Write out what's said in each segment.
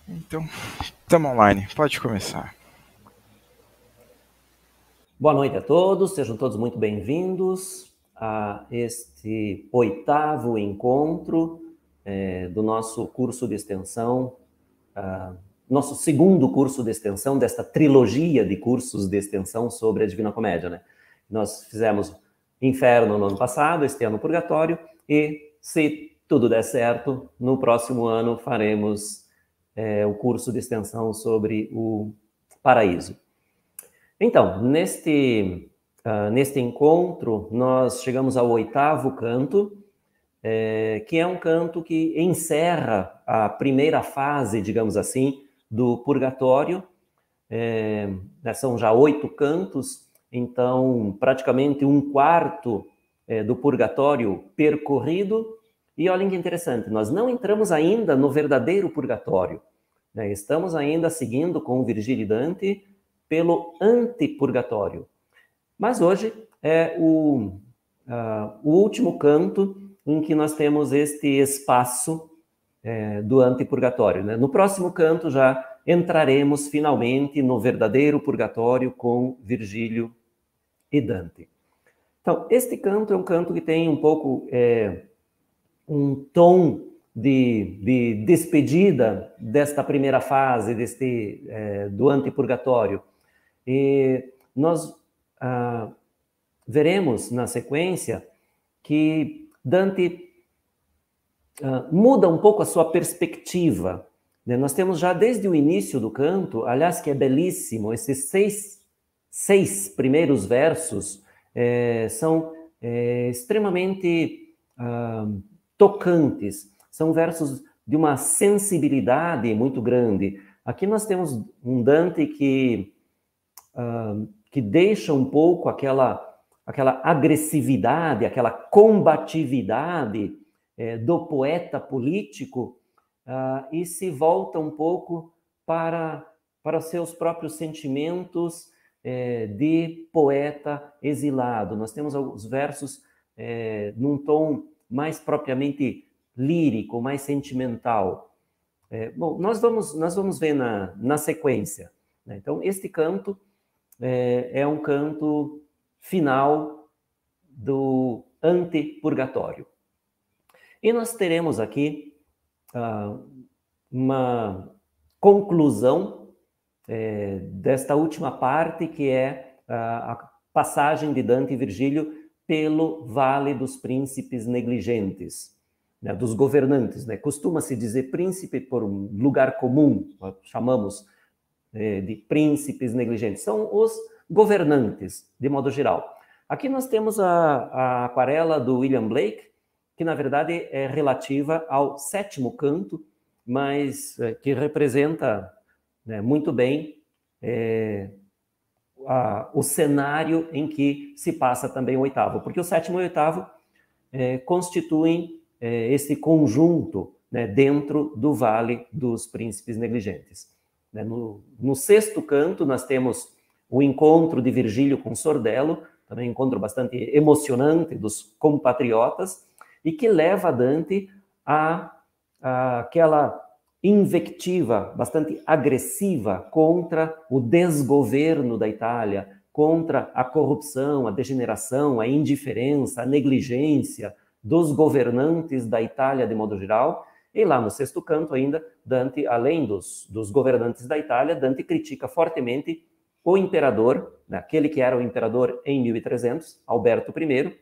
Então, estamos online, pode começar. Boa noite a todos, sejam todos muito bem-vindos a este 8º encontro do nosso curso de extensão, nosso segundo curso de extensão desta trilogia de cursos de extensão sobre a Divina Comédia, né? Nós fizemos Inferno no ano passado, este ano Purgatório, e se tudo der certo, no próximo ano faremos o curso de extensão sobre o Paraíso. Então, neste encontro, nós chegamos ao 8º canto, que é um canto que encerra a primeira fase, digamos assim, do Purgatório. São já 8 cantos, então praticamente 1/4 do Purgatório percorrido. E olhem que interessante, nós não entramos ainda no verdadeiro Purgatório, né? Estamos ainda seguindo com Virgílio e Dante pelo antipurgatório. Mas hoje é o último canto em que nós temos este espaço do antipurgatório, né? No próximo canto já entraremos finalmente no verdadeiro purgatório com Virgílio e Dante. Então, este canto é um canto que tem um pouco um tom de despedida desta primeira fase do antipurgatório. E nós veremos na sequência que Dante muda um pouco a sua perspectiva, né? Nós temos já desde o início do canto, aliás, que é belíssimo, esses seis primeiros versos são extremamente tocantes, são versos de uma sensibilidade muito grande. Aqui nós temos um Dante que deixa um pouco aquela agressividade, aquela combatividade do poeta político e se volta um pouco para os seus próprios sentimentos de poeta exilado. Nós temos os versos num tom mais propriamente lírico, mais sentimental. Bom, nós vamos ver na sequência, né? Então, este canto é um canto final do antipurgatório. E nós teremos aqui uma conclusão desta última parte, que é a passagem de Dante e Virgílio pelo Vale dos Príncipes Negligentes, né, dos governantes, né? Costuma-se dizer príncipe por um lugar comum, chamamos de príncipes negligentes, são os governantes, de modo geral. Aqui nós temos a aquarela do William Blake, que na verdade é relativa ao 7º canto, mas que representa muito bem o cenário em que se passa também o 8º, porque o 7º e o 8º constituem esse conjunto, né, dentro do Vale dos Príncipes Negligentes. No 6º canto, nós temos o encontro de Virgílio com Sordello, também um encontro bastante emocionante dos compatriotas, e que leva Dante a aquela invectiva bastante agressiva contra o desgoverno da Itália, contra a corrupção, a degeneração, a indiferença, a negligência dos governantes da Itália de modo geral. E lá no 6º canto ainda, Dante, além dos governantes da Itália, Dante critica fortemente o imperador, aquele que era o imperador em 1300, Alberto I,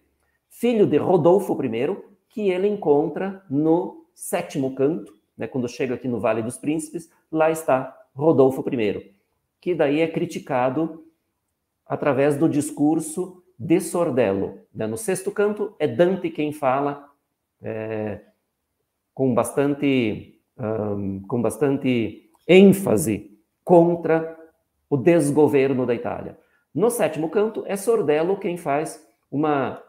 filho de Rodolfo I, que ele encontra no 7º canto, né, quando chega aqui no Vale dos Príncipes, lá está Rodolfo I, que daí é criticado através do discurso de Sordello. No 6º canto é Dante quem fala com bastante ênfase contra o desgoverno da Itália. No 7º canto é Sordello quem faz uma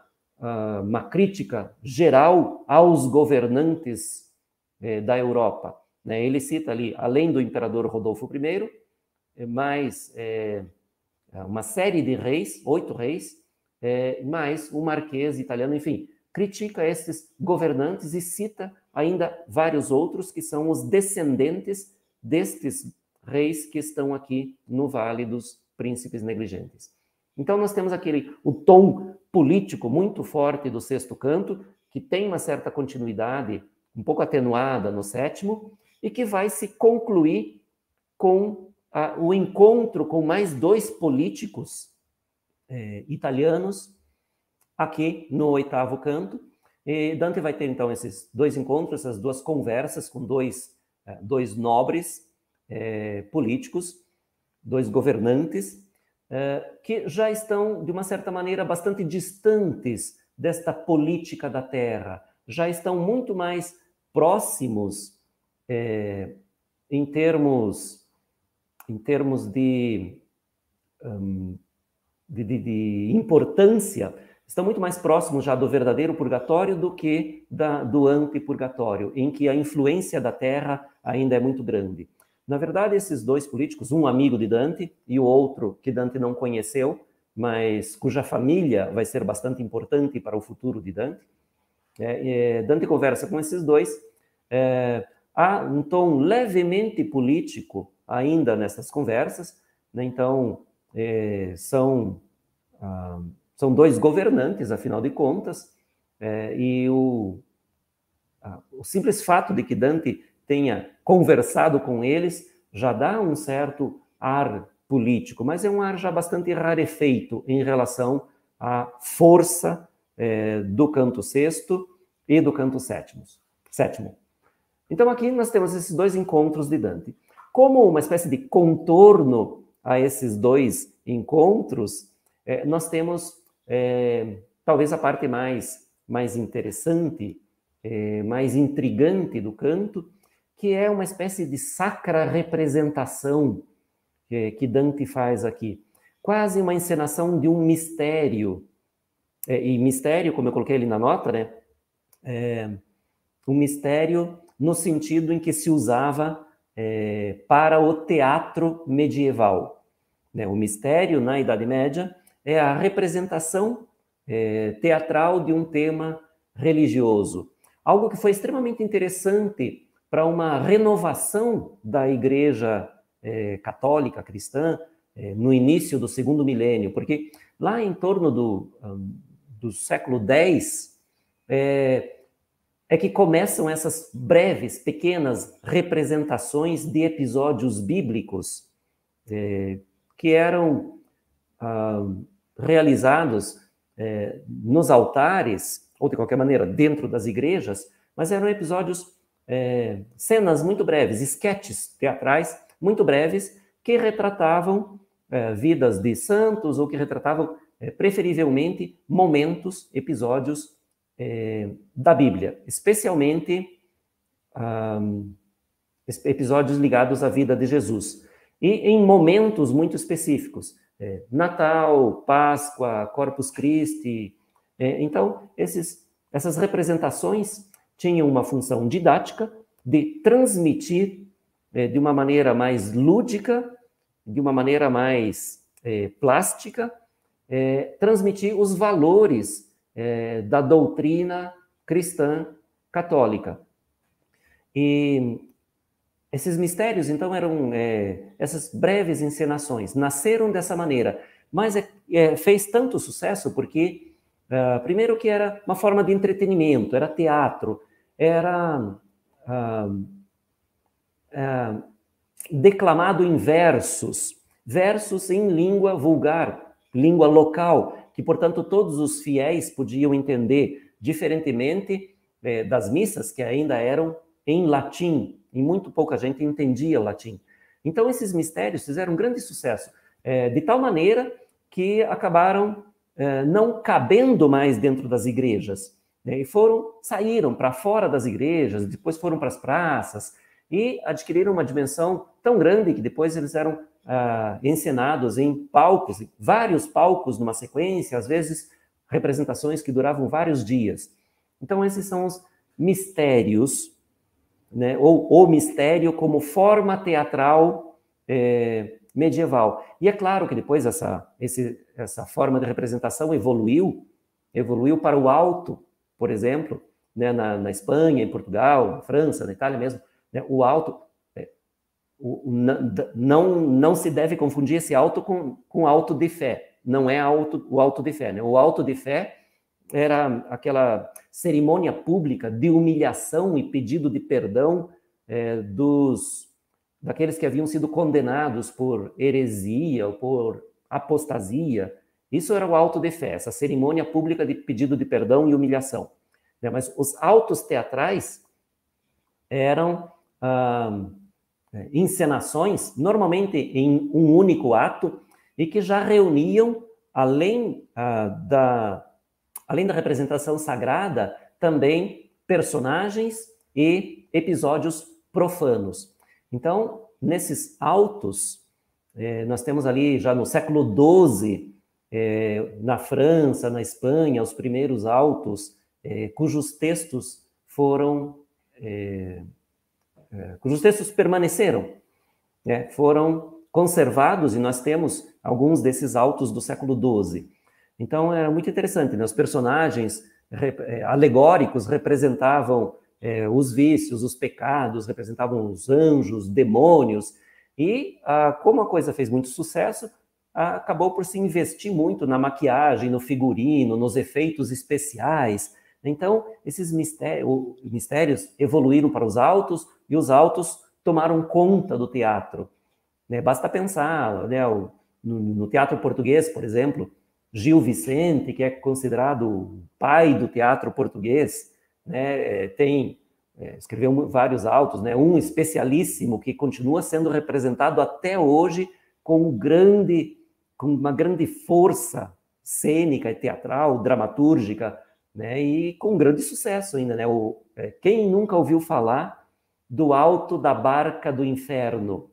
crítica geral aos governantes da Europa. Ele cita ali, além do imperador Rodolfo I, mais uma série de reis, 8 reis, mais um marquês italiano, enfim, critica esses governantes e cita ainda vários outros que são os descendentes destes reis que estão aqui no Vale dos Príncipes Negligentes. Então nós temos o tom político muito forte do sexto canto, que tem uma certa continuidade, um pouco atenuada no sétimo, e que vai se concluir com o encontro com mais dois políticos italianos, aqui no oitavo canto. E Dante vai ter, então, esses dois encontros, essas duas conversas com dois nobres políticos, dois governantes, que já estão, de uma certa maneira, bastante distantes desta política da terra, já estão muito mais próximos em termos de importância, estão muito mais próximos já do verdadeiro purgatório do que do antipurgatório, em que a influência da terra ainda é muito grande. Na verdade, esses dois políticos, um amigo de Dante e o outro que Dante não conheceu, mas cuja família vai ser bastante importante para o futuro de Dante, Dante conversa com esses dois. Há um tom levemente político ainda nessas conversas, né? Então, são dois governantes, afinal de contas, e o simples fato de que Dante tenha conversado com eles já dá um certo ar político, mas é um ar já bastante rarefeito em relação à força do canto sexto e do canto sétimo. Então aqui nós temos esses dois encontros de Dante. Como uma espécie de contorno a esses dois encontros, nós temos talvez a parte mais interessante, mais intrigante do canto, que é uma espécie de sacra representação que Dante faz aqui. Quase uma encenação de um mistério. E mistério, como eu coloquei ali na nota, né? Um mistério no sentido em que se usava para o teatro medieval. O mistério, na Idade Média, é a representação teatral de um tema religioso. Algo que foi extremamente interessante para uma renovação da Igreja católica cristã no início do segundo milênio, porque lá em torno do século X é que começam essas breves, pequenas representações de episódios bíblicos que eram realizados nos altares, ou de qualquer maneira dentro das igrejas, mas eram episódios, cenas muito breves, esquetes teatrais muito breves, que retratavam vidas de santos, ou que retratavam preferivelmente momentos, episódios da Bíblia, especialmente episódios ligados à vida de Jesus. E em momentos muito específicos, Natal, Páscoa, Corpus Christi. Então, essas representações tinham uma função didática de transmitir de uma maneira mais lúdica, de uma maneira mais plástica, transmitir os valores da doutrina cristã católica. E esses mistérios, então, eram essas breves encenações, nasceram dessa maneira, mas fez tanto sucesso porque, primeiro, que era uma forma de entretenimento, era teatro, era declamado em versos em língua vulgar, língua local, que, portanto, todos os fiéis podiam entender, diferentemente das missas, que ainda eram em latim, e muito pouca gente entendia o latim. Então, esses mistérios fizeram um grande sucesso, de tal maneira que acabaram não cabendo mais dentro das igrejas, e saíram para fora das igrejas, depois foram para as praças, e adquiriram uma dimensão tão grande que depois eles eram encenados em palcos, vários palcos numa sequência, às vezes representações que duravam vários dias. Então, esses são os mistérios, né, ou o mistério como forma teatral medieval. E é claro que depois essa forma de representação evoluiu para o alto, por exemplo, né, na Espanha, em Portugal, na França, na Itália mesmo, né, o alto, não se deve confundir esse auto com auto de fé. Não é o auto de fé, né? O auto de fé era aquela cerimônia pública de humilhação e pedido de perdão daqueles que haviam sido condenados por heresia ou por apostasia. Isso era o auto de fé, essa cerimônia pública de pedido de perdão e humilhação. Mas os autos teatrais eram encenações, normalmente em um único ato, e que já reuniam, além da representação sagrada, também personagens e episódios profanos. Então, nesses autos, nós temos ali já no século XII, na França, na Espanha, os primeiros autos, cujos textos permaneceram, foram conservados, e nós temos alguns desses autos do século XII. Então, era muito interessante, né? Os personagens alegóricos representavam os vícios, os pecados, representavam os anjos, demônios, e como a coisa fez muito sucesso, acabou por se investir muito na maquiagem, no figurino, nos efeitos especiais. Então, esses mistérios evoluíram para os autos, e os autos tomaram conta do teatro. Basta pensar, né, no teatro português, por exemplo, Gil Vicente, que é considerado o pai do teatro português, né, escreveu vários autos, né, um especialíssimo que continua sendo representado até hoje com uma grande força cênica e teatral, dramatúrgica, né, e com grande sucesso ainda, né? Quem nunca ouviu falar do Alto da Barca do Inferno,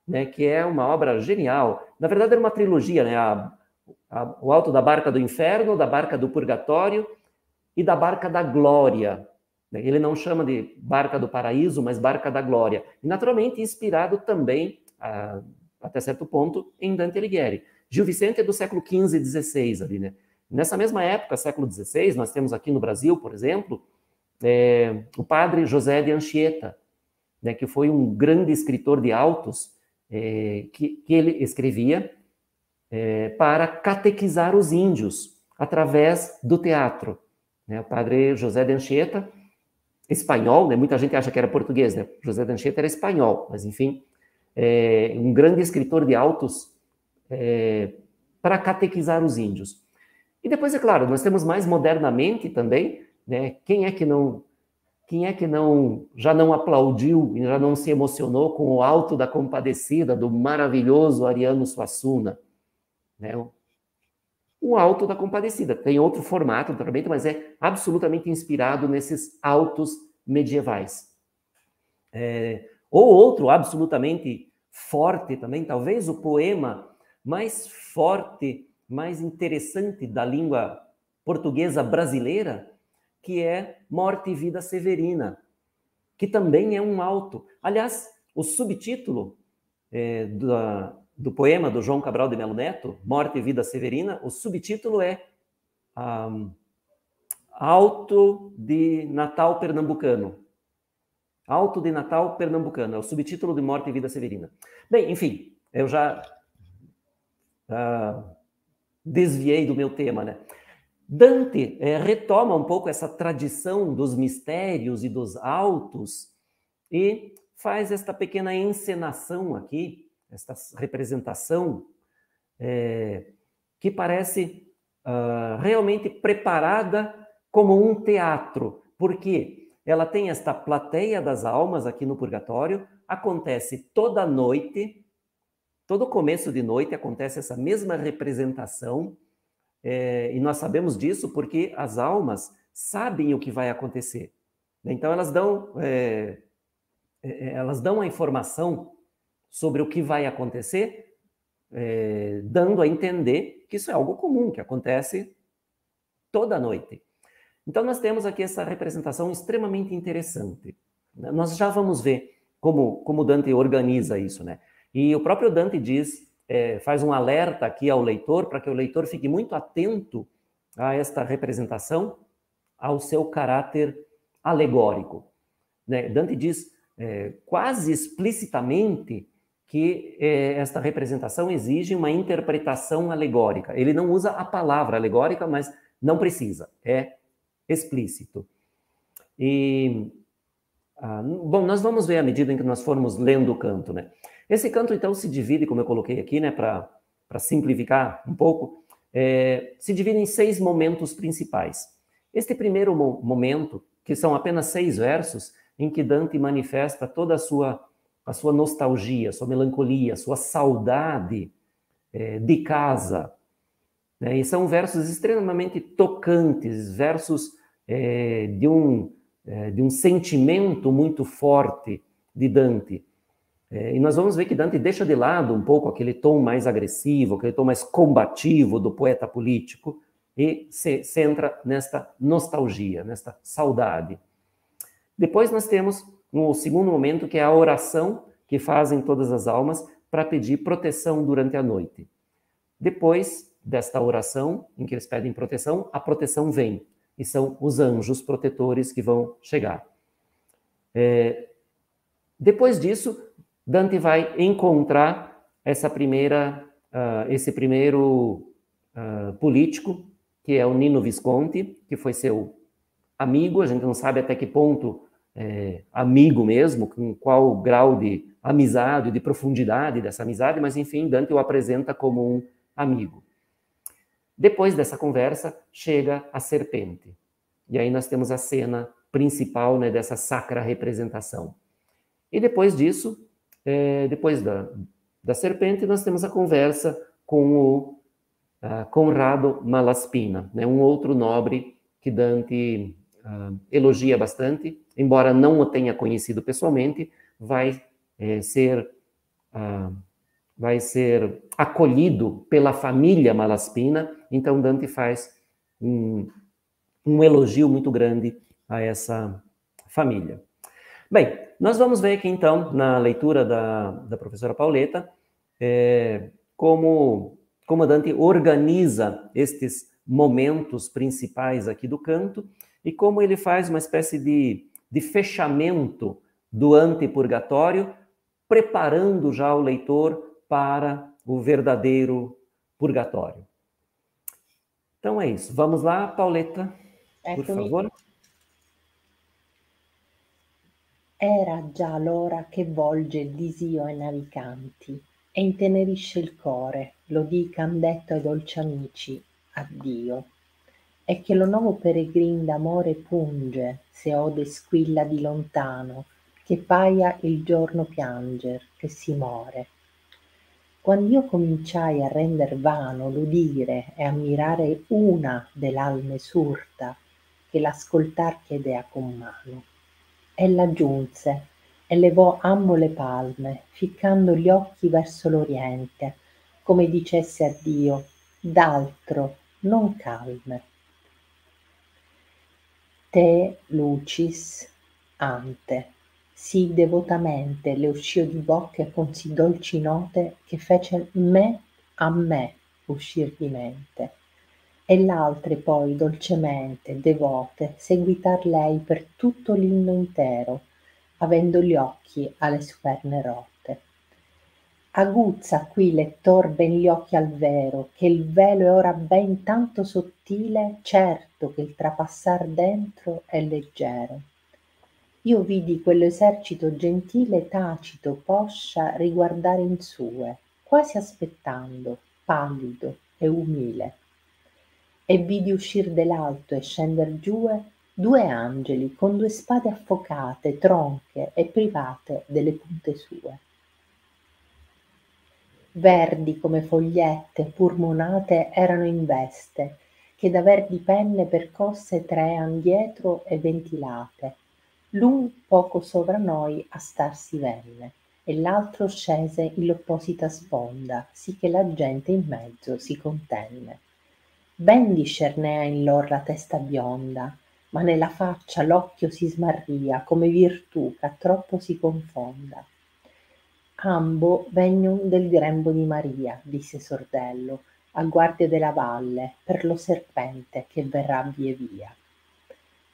né, que é uma obra genial. Na verdade, era uma trilogia, né? O Alto da Barca do Inferno, da Barca do Purgatório e da Barca da Glória. Ele não chama de Barca do Paraíso, mas Barca da Glória. E, naturalmente, inspirado também, até certo ponto, em Dante Alighieri. Gil Vicente é do século XV e XVI ali, né? Nessa mesma época, século XVI, nós temos aqui no Brasil, por exemplo, o padre José de Anchieta, né, que foi um grande escritor de autos, que ele escrevia para catequizar os índios através do teatro. Né? O padre José de Anchieta, espanhol, né? Muita gente acha que era português, né? José de Anchieta era espanhol, mas enfim, um grande escritor de autos para catequizar os índios. E depois, é claro, nós temos mais modernamente também, né? Quem é que já não aplaudiu e já não se emocionou com o Alto da Compadecida do maravilhoso Ariano Suassuna, né? O Alto da Compadecida tem outro formato, naturalmente, mas é absolutamente inspirado nesses autos medievais. Ou outro absolutamente forte também, talvez o poema mais forte, mais interessante da língua portuguesa brasileira, que é Morte e Vida Severina, que também é um auto. Aliás, o subtítulo do poema do João Cabral de Melo Neto, Morte e Vida Severina, o subtítulo é Auto de Natal Pernambucano. Auto de Natal Pernambucano, é o subtítulo de Morte e Vida Severina. Bem, enfim, eu já desviei do meu tema, né? Dante retoma um pouco essa tradição dos mistérios e dos autos e faz esta pequena encenação aqui, esta representação que parece realmente preparada como um teatro, porque ela tem esta plateia das almas aqui no purgatório, acontece toda noite, todo começo de noite acontece essa mesma representação, e nós sabemos disso porque as almas sabem o que vai acontecer. Então elas dão a informação sobre o que vai acontecer, dando a entender que isso é algo comum, que acontece toda noite. Então nós temos aqui essa representação extremamente interessante. Nós já vamos ver como Dante organiza isso, né? E o próprio Dante faz um alerta aqui ao leitor, para que o leitor fique muito atento a esta representação, ao seu caráter alegórico. Né? Dante diz quase explicitamente que esta representação exige uma interpretação alegórica. Ele não usa a palavra alegórica, mas não precisa, é explícito. E, bom, nós vamos ver à medida em que nós formos lendo o canto, né? Esse canto, então, se divide, como eu coloquei aqui, né, para simplificar um pouco, se divide em 6 momentos principais. Este primeiro momento, que são apenas 6 versos, em que Dante manifesta toda a sua nostalgia, sua melancolia, sua saudade de casa, né? E são versos extremamente tocantes, versos de um sentimento muito forte de Dante. E nós vamos ver que Dante deixa de lado um pouco aquele tom mais agressivo, aquele tom mais combativo do poeta político e se centra nesta nostalgia, nesta saudade. Depois nós temos um segundo momento, que é a oração que fazem todas as almas para pedir proteção durante a noite. Depois desta oração, em que eles pedem proteção, a proteção vem, e são os anjos protetores que vão chegar. Depois disso, Dante vai encontrar esse primeiro político, que é o Nino Visconti, que foi seu amigo, a gente não sabe até que ponto amigo mesmo, com qual grau de amizade, de profundidade dessa amizade, mas enfim, Dante o apresenta como um amigo. Depois dessa conversa, chega a serpente. E aí nós temos a cena principal, né, dessa sacra representação. E depois disso, depois da serpente, nós temos a conversa com o Conrado Malaspina, né, um outro nobre que Dante elogia bastante, embora não o tenha conhecido pessoalmente, vai ser acolhido pela família Malaspina. Então Dante faz um elogio muito grande a essa família. Bem, nós vamos ver aqui então, na leitura da professora Pauleta, como Dante organiza estes momentos principais aqui do canto e como ele faz uma espécie de fechamento do antepurgatório, preparando já o leitor para o verdadeiro purgatório. Então é isso. Vamos lá, Pauleta, por favor. Era già l'ora che volge il disio ai naviganti e intenerisce il core, lo dican detto ai dolci amici, addio. E che lo nuovo peregrin d'amore punge, se ode squilla di lontano, che paia il giorno pianger, che si more. Quand'io cominciai a render vano l'udire e ammirare una dell'alme surta, che l'ascoltar chiedea con mano, ella giunse e levò ambo le palme, ficcando gli occhi verso l'oriente, come dicesse a Dio, d'altro non calme. Te lucis ante, sì devotamente le uscìo di bocche con sì dolci note che fece a me uscir di mente, e l'altre poi dolcemente, devote, seguitar lei per tutto l'inno intero, avendo gli occhi alle superne rotte. Aguzza qui lettor ben gli occhi al vero, che il velo è ora ben tanto sottile, certo che il trapassar dentro è leggero. Io vidi quello esercito gentile tacito poscia riguardare in sue, quasi aspettando, pallido e umile. E vidi uscir dell'alto e scender giue 2 angeli con 2 spade affocate, tronche e private delle punte sue. Verdi come fogliette pur monate erano in veste, che da verdi penne percosse traean dietro e ventilate. L'un poco sovra noi a star si venne, e l'altro scese in l'opposita sponda, sì che la gente in mezzo si contenne. Ben discernea in lor la testa bionda, ma nella faccia l'occhio si smarria, come virtù ch'a troppo si confonda. Ambo vegnon del grembo di Maria, disse Sordello, a guardia della valle, per lo serpente che verrà vie via.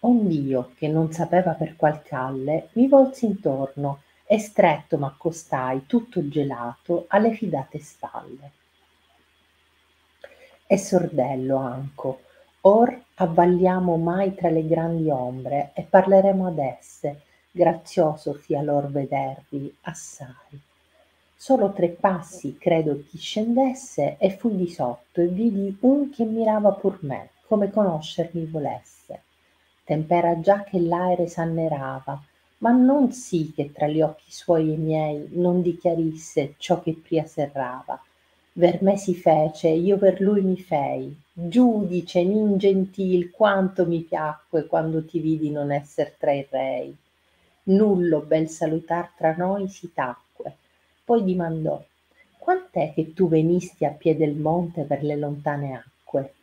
Ond'io, che non sapeva per qual calle, mi volsi intorno e stretto m'accostai, tutto gelato, alle fidate spalle. E sordello anco, or avvalliamo mai tra le grandi ombre, e parleremo ad esse, grazioso fia lor vedervi assai. Solo 3 passi credo chi scendesse, e fui di sotto, e vidi un che mirava pur me, come conoscermi volesse. Tempera già che l'aere s'annerava, ma non sì che tra gli occhi suoi e miei non dichiarisse ciò che pria serrava. Ver me si fece, io ver lui mi fei, giudice ningentil quanto mi piacque quando ti vidi non esser tra i rei. Nullo bel salutar tra noi si tacque, poi dimandò: quant'è che tu venisti a piè del monte per le lontane acque?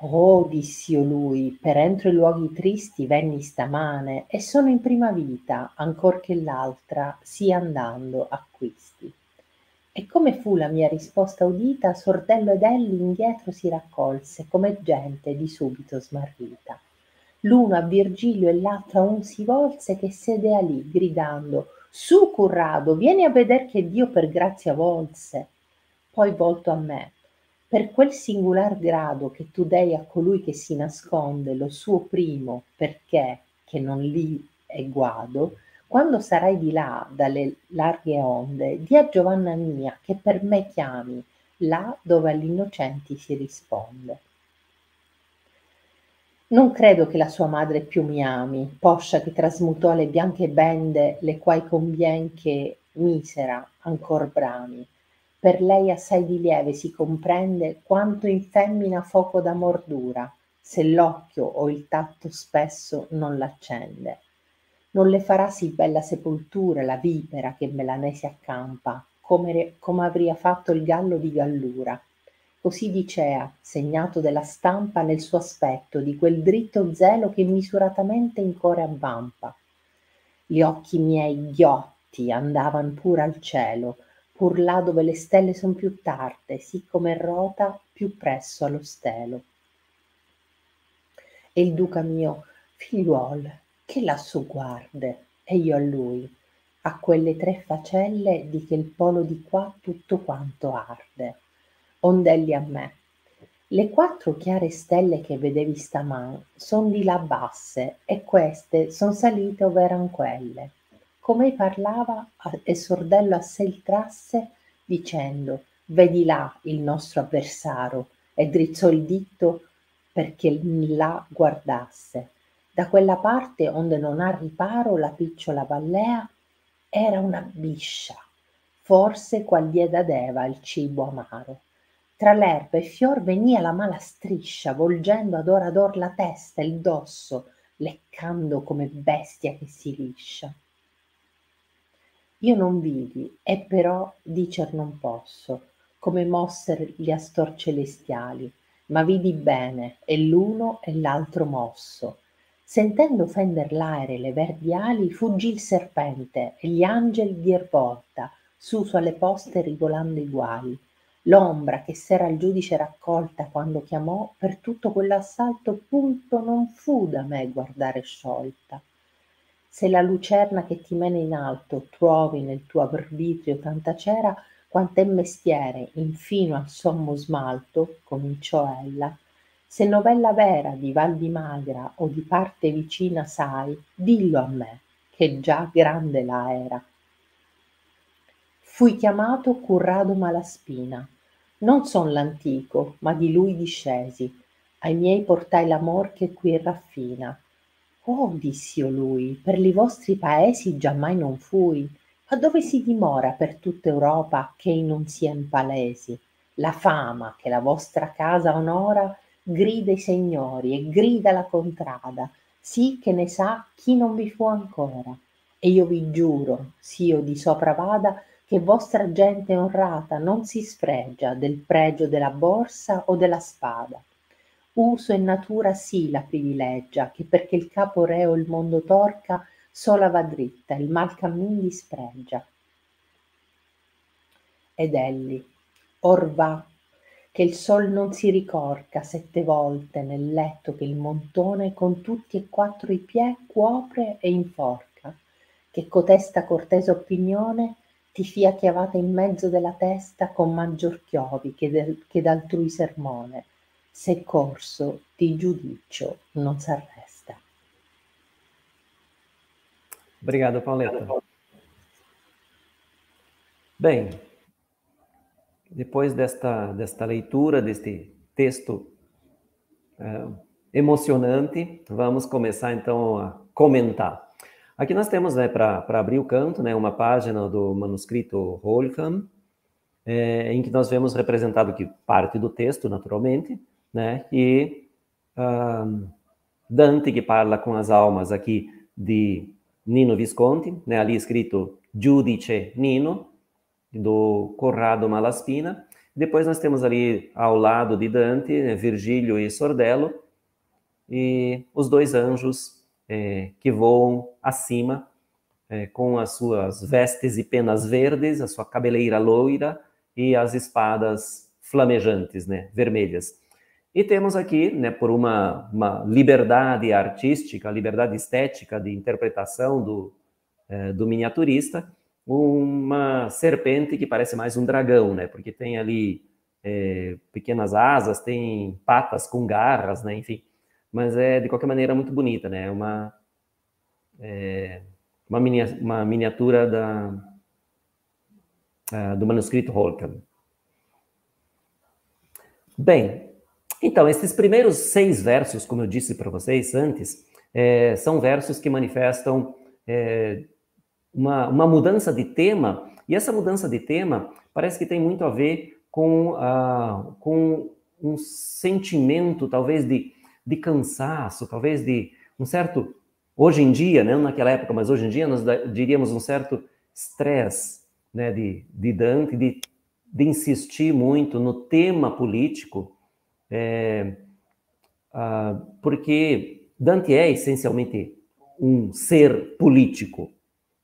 Oh, diss'io lui, per entro i luoghi tristi venni stamane, e sono in prima vita, ancor che l'altra sia andando a quisti. E come fu la mia risposta udita, sordello ed elli indietro si raccolse, come gente di subito smarrita. L'uno a Virgilio e l'altro a un si volse, che sedea lì, gridando: su, Currado, vieni a veder che Dio per grazia volse. Poi volto a me: per quel singular grado che tu dei a colui che si nasconde lo suo primo perché, che non lì è guado, quando sarai di là dalle larghe onde, di a Giovanna mia che per me chiami, là dove agli innocenti si risponde. Non credo che la sua madre più mi ami, poscia che trasmutò le bianche bende, le quai convien che, misera, ancor brami. Per lei assai di lieve si comprende quanto in femmina foco d'amor dura, se l'occhio o il tatto spesso non l'accende. Non le farà sì bella sepoltura la vipera che melanesi accampa, come avria fatto il gallo di Gallura. Così dicea, segnato della stampa nel suo aspetto, di quel dritto zelo che misuratamente in core avvampa. Gli occhi miei ghiotti andavan pur al cielo, pur là dove le stelle son più tarde, sì come rota più presso allo stelo. E il duca mio: figliuol, che lassù guarde? E io a lui: a quelle 3 facelle di che il polo di qua tutto quanto arde. Ond'egli a me: le 4 chiare stelle che vedevi staman son di là basse, e queste son salite ov'eran quelle. Com'ei parlava e sordello a sé il trasse, dicendo: vedi là il nostro avversaro, e drizzò il dito perché in là guardasse. Da quella parte onde non ha riparo la picciola vallea era una biscia, forse qual diede ad Eva il cibo amaro. Tra l'erba e fior venia la mala striscia, volgendo ad or la testa e il dosso, leccando come bestia che si liscia. Io non vidi, e però dicer non posso, come mosser gli astor celestiali, ma vidi bene, e l'uno e l'altro mosso. Sentendo fender l'aere le verdi ali, fuggì il serpente, e gli angeli dir volta, su alle poste rigolando eguali. L'ombra che s'era al giudice raccolta quando chiamò, per tutto quell'assalto punto non fu da me guardare sciolta. Se la lucerna che ti mena in alto truovi nel tuo arbitrio tanta cera quant'è mestiere infino al sommo smalto, cominciò ella, se novella vera di Val di Magra o di parte vicina sai, dillo a me, che già grande la era. Fui chiamato Currado Malaspina, non son l'antico, ma di lui discesi, ai miei portai l'amor che qui raffina. Oh, diss'io lui, per li vostri paesi giammai non fui, ma dove si dimora per tutta Europa ch'ei non sien palesi? La fama che la vostra casa onora grida i signori e grida la contrada, sì che ne sa chi non vi fu ancora. E io vi giuro, s'io di sopra vada, che vostra gente onrata non si sfregia del pregio della borsa o della spada. Uso e natura sì la privilegia, che perché il capo reo il mondo torca, sola va dritta, il mal cammin dispregia. Ed elli, or va, che il sol non si ricorca 7 volte nel letto che il montone con tutti e 4 i piè cuopre e inforca, che cotesta cortese opinione ti fia chiavata in mezzo della testa con maggior chiovi che d'altrui sermone, se corso di giudicio non s'arresta. Obrigado, Pauleta. Bem, depois desta leitura, deste texto emocionante, vamos começar então a comentar. Aqui nós temos, né, para abrir o canto, né, uma página do manuscrito Holcomb, em que nós vemos representado aqui parte do texto, naturalmente, né, e Dante que fala com as almas aqui de Nino Visconti, né, ali escrito Giudice Nino, do Corrado Malaspina. Depois nós temos ali ao lado de Dante, né, Virgílio e Sordello, e os dois anjos que voam acima com as suas vestes e penas verdes, a sua cabeleira loira e as espadas flamejantes, né, vermelhas. E temos aqui, né, por uma liberdade artística, liberdade estética de interpretação do miniaturista, uma serpente que parece mais um dragão, né, porque tem ali pequenas asas, tem patas com garras, né, enfim. Mas de qualquer maneira, muito bonita, né? Uma miniatura do manuscrito Holcomb. Bem, então, esses primeiros 6 versos, como eu disse para vocês antes, são versos que manifestam uma mudança de tema, e essa mudança de tema parece que tem muito a ver com um sentimento, talvez, de cansaço, talvez de um certo, hoje em dia, não naquela época, mas hoje em dia nós diríamos um certo estresse, né, de Dante, de insistir muito no tema político, porque Dante é essencialmente um ser político,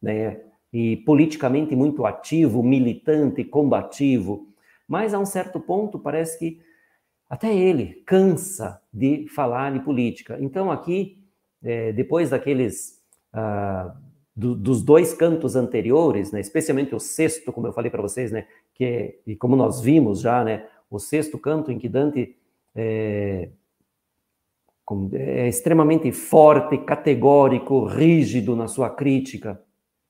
né, e politicamente muito ativo, militante, combativo, mas a um certo ponto parece que até ele cansa de falar de política. Então aqui, depois daqueles, dos 2 cantos anteriores, né, especialmente o 6º, como eu falei para vocês, né, e como nós vimos já, né, o 6º canto em que Dante é extremamente forte, categórico, rígido na sua crítica.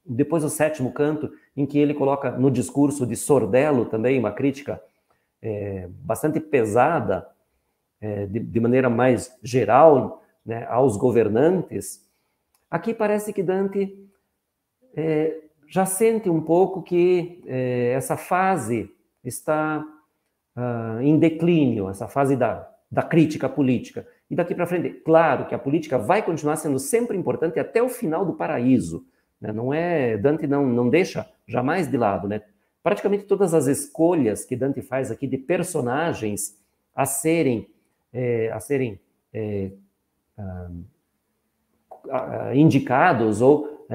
Depois o 7º canto, em que ele coloca no discurso de Sordello também uma crítica bastante pesada, de maneira mais geral, né, aos governantes. Aqui parece que Dante já sente um pouco que essa fase está em declínio, essa fase da crítica política. E daqui para frente, claro que a política vai continuar sendo sempre importante até o final do Paraíso, né? Dante não deixa jamais de lado, né? Praticamente todas as escolhas que Dante faz aqui de personagens a serem indicados, ou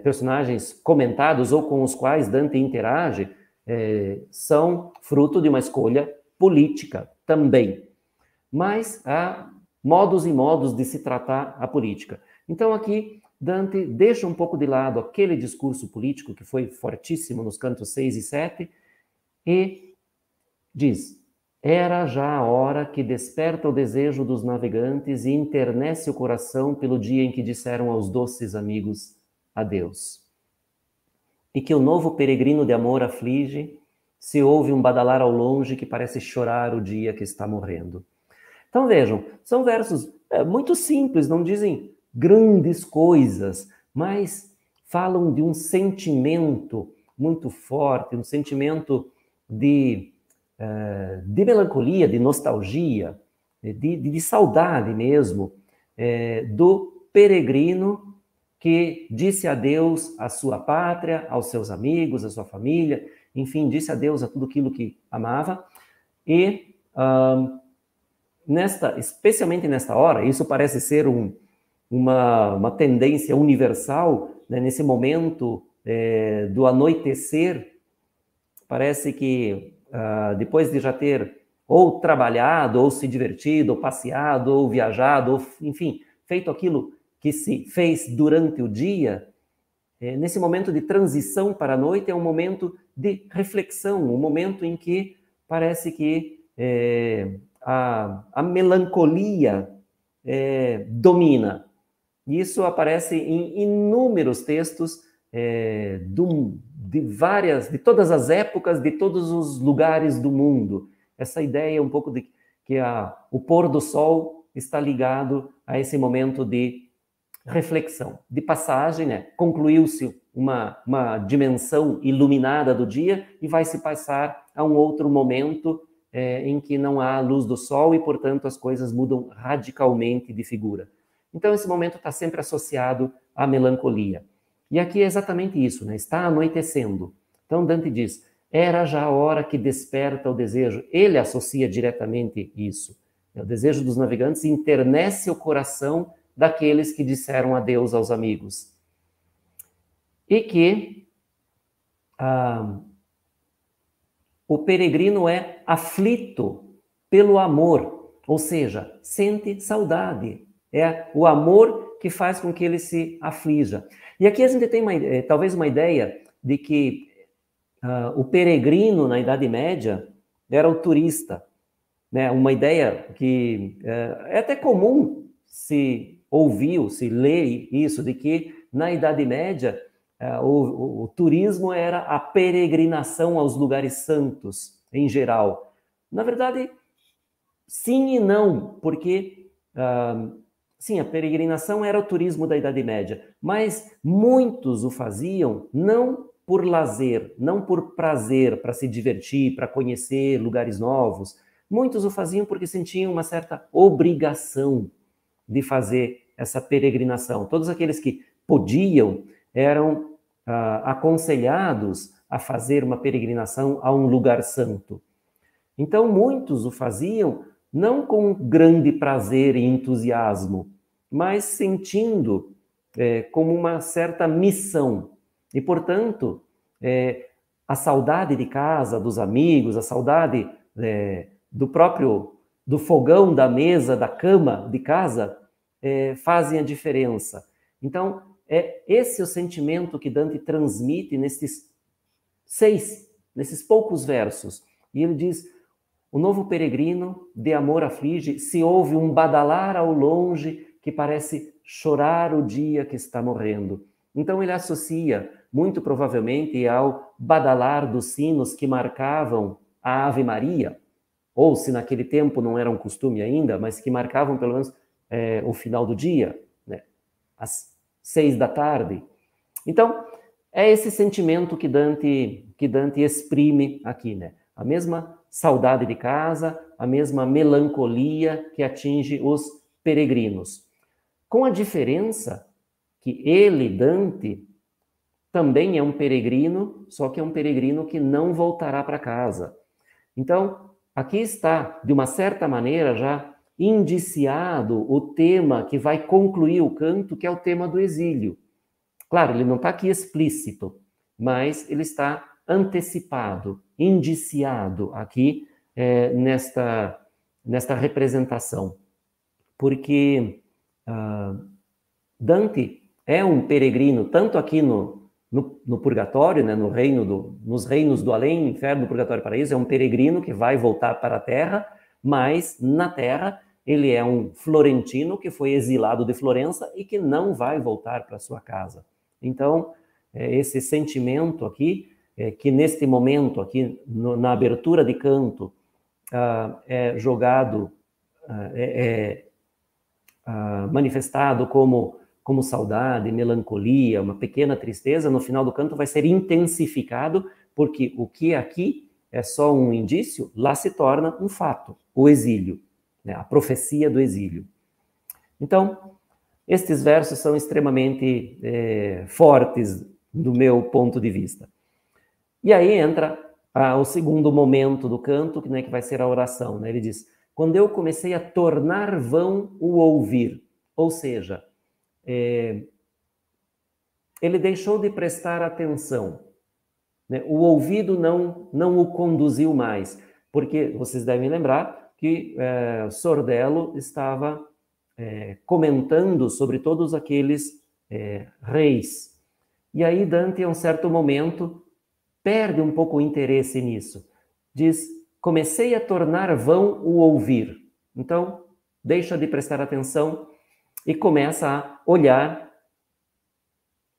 personagens comentados, ou com os quais Dante interage, são fruto de uma escolha política também. Mas há modos e modos de se tratar a política. Então aqui Dante deixa um pouco de lado aquele discurso político que foi fortíssimo nos cantos 6 e 7 e diz: era já a hora que desperta o desejo dos navegantes e internece o coração pelo dia em que disseram aos doces amigos adeus. E que o novo peregrino de amor aflige, se ouve um badalar ao longe que parece chorar o dia que está morrendo. Então vejam, são versos muito simples, não dizem grandes coisas, mas falam de um sentimento muito forte, um sentimento de melancolia, de nostalgia, de saudade mesmo, do peregrino que disse adeus à sua pátria, aos seus amigos, à sua família, enfim, disse adeus a tudo aquilo que amava, e especialmente nesta hora, isso parece ser uma tendência universal, né, nesse momento do anoitecer, parece que depois de já ter ou trabalhado, ou se divertido, ou passeado, ou viajado, ou, enfim, feito aquilo que se fez durante o dia, nesse momento de transição para a noite, é um momento de reflexão, um momento em que parece que a melancolia domina. Isso aparece em inúmeros textos de todas as épocas, de todos os lugares do mundo. Essa ideia um pouco de que o pôr do sol está ligado a esse momento de reflexão, de passagem, né? Concluiu-se uma dimensão iluminada do dia e vai se passar a um outro momento em que não há luz do sol e, portanto, as coisas mudam radicalmente de figura. Então, esse momento está sempre associado à melancolia. E aqui é exatamente isso, né? Está anoitecendo. Então, Dante diz, era já a hora que desperta o desejo. Ele associa diretamente isso. O desejo dos navegantes enternece o coração daqueles que disseram adeus aos amigos. E que o peregrino é aflito pelo amor, ou seja, sente saudade. É o amor que faz com que ele se aflija. E aqui a gente tem talvez uma ideia de que o peregrino na Idade Média era o turista, né? Uma ideia que é até comum se ouvir, se ler isso, de que na Idade Média o turismo era a peregrinação aos lugares santos, em geral. Na verdade, sim e não, porque, sim, a peregrinação era o turismo da Idade Média, mas muitos o faziam não por lazer, não por prazer, para se divertir, para conhecer lugares novos. Muitos o faziam porque sentiam uma certa obrigação de fazer essa peregrinação. Todos aqueles que podiam eram aconselhados a fazer uma peregrinação a um lugar santo. Então, muitos o faziam não com grande prazer e entusiasmo, mas sentindo como uma certa missão. E, portanto, a saudade de casa, dos amigos, a saudade do fogão, da mesa, da cama de casa, fazem a diferença. Então, esse é o sentimento que Dante transmite nesses poucos versos. E ele diz, o novo peregrino de amor aflige, se ouve um badalar ao longe que parece chorar o dia que está morrendo. Então ele associa, muito provavelmente, ao badalar dos sinos que marcavam a Ave Maria, ou se naquele tempo não era um costume ainda, mas que marcavam pelo menos o final do dia, né? Às 6 da tarde. Então, é esse sentimento que Dante exprime aqui, né? A mesma saudade de casa, a mesma melancolia que atinge os peregrinos. Com a diferença que ele, Dante, também é um peregrino, só que é um peregrino que não voltará para casa. Então, aqui está, de uma certa maneira, já indiciado o tema que vai concluir o canto, que é o tema do exílio. Claro, ele não está aqui explícito, mas ele está antecipado, indiciado aqui nesta representação. Porque Dante é um peregrino, tanto aqui no purgatório, né, nos reinos do além, inferno, purgatório e paraíso, é um peregrino que vai voltar para a Terra, mas na Terra ele é um florentino que foi exilado de Florença e que não vai voltar para sua casa. Então, esse sentimento aqui, que neste momento aqui, na abertura de canto, é jogado, manifestado como saudade, melancolia, uma pequena tristeza, no final do canto vai ser intensificado, porque o que aqui é só um indício, lá se torna um fato, o exílio, né? A profecia do exílio. Então, estes versos são extremamente fortes do meu ponto de vista. E aí entra o segundo momento do canto, que vai ser a oração, né? Ele diz, quando eu comecei a tornar vão o ouvir, ou seja, ele deixou de prestar atenção, né? O ouvido não o conduziu mais, porque vocês devem lembrar que Sordello estava comentando sobre todos aqueles reis E aí Dante, a um certo momento, perde um pouco o interesse nisso. Diz, comecei a tornar vão o ouvir. Então, deixa de prestar atenção e começa a olhar,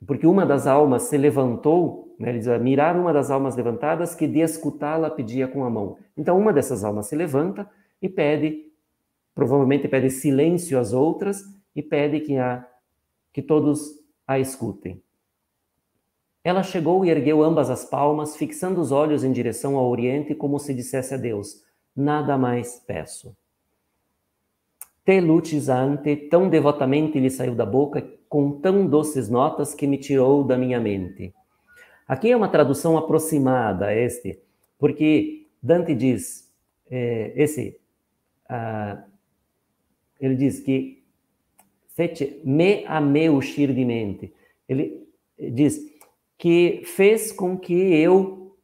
porque uma das almas se levantou, né, ele diz, mirar uma das almas levantadas que de escutá-la pedia com a mão. Então, uma dessas almas se levanta e pede, provavelmente pede silêncio às outras e pede que todos a escutem. Ela chegou e ergueu ambas as palmas, fixando os olhos em direção ao oriente, como se dissesse a Deus, nada mais peço. Te lucis ante, tão devotamente lhe saiu da boca, com tão doces notas que me tirou da minha mente. Aqui é uma tradução aproximada, porque Dante diz, ele diz que fece me a me uscir di mente. Ele diz que fez com que eu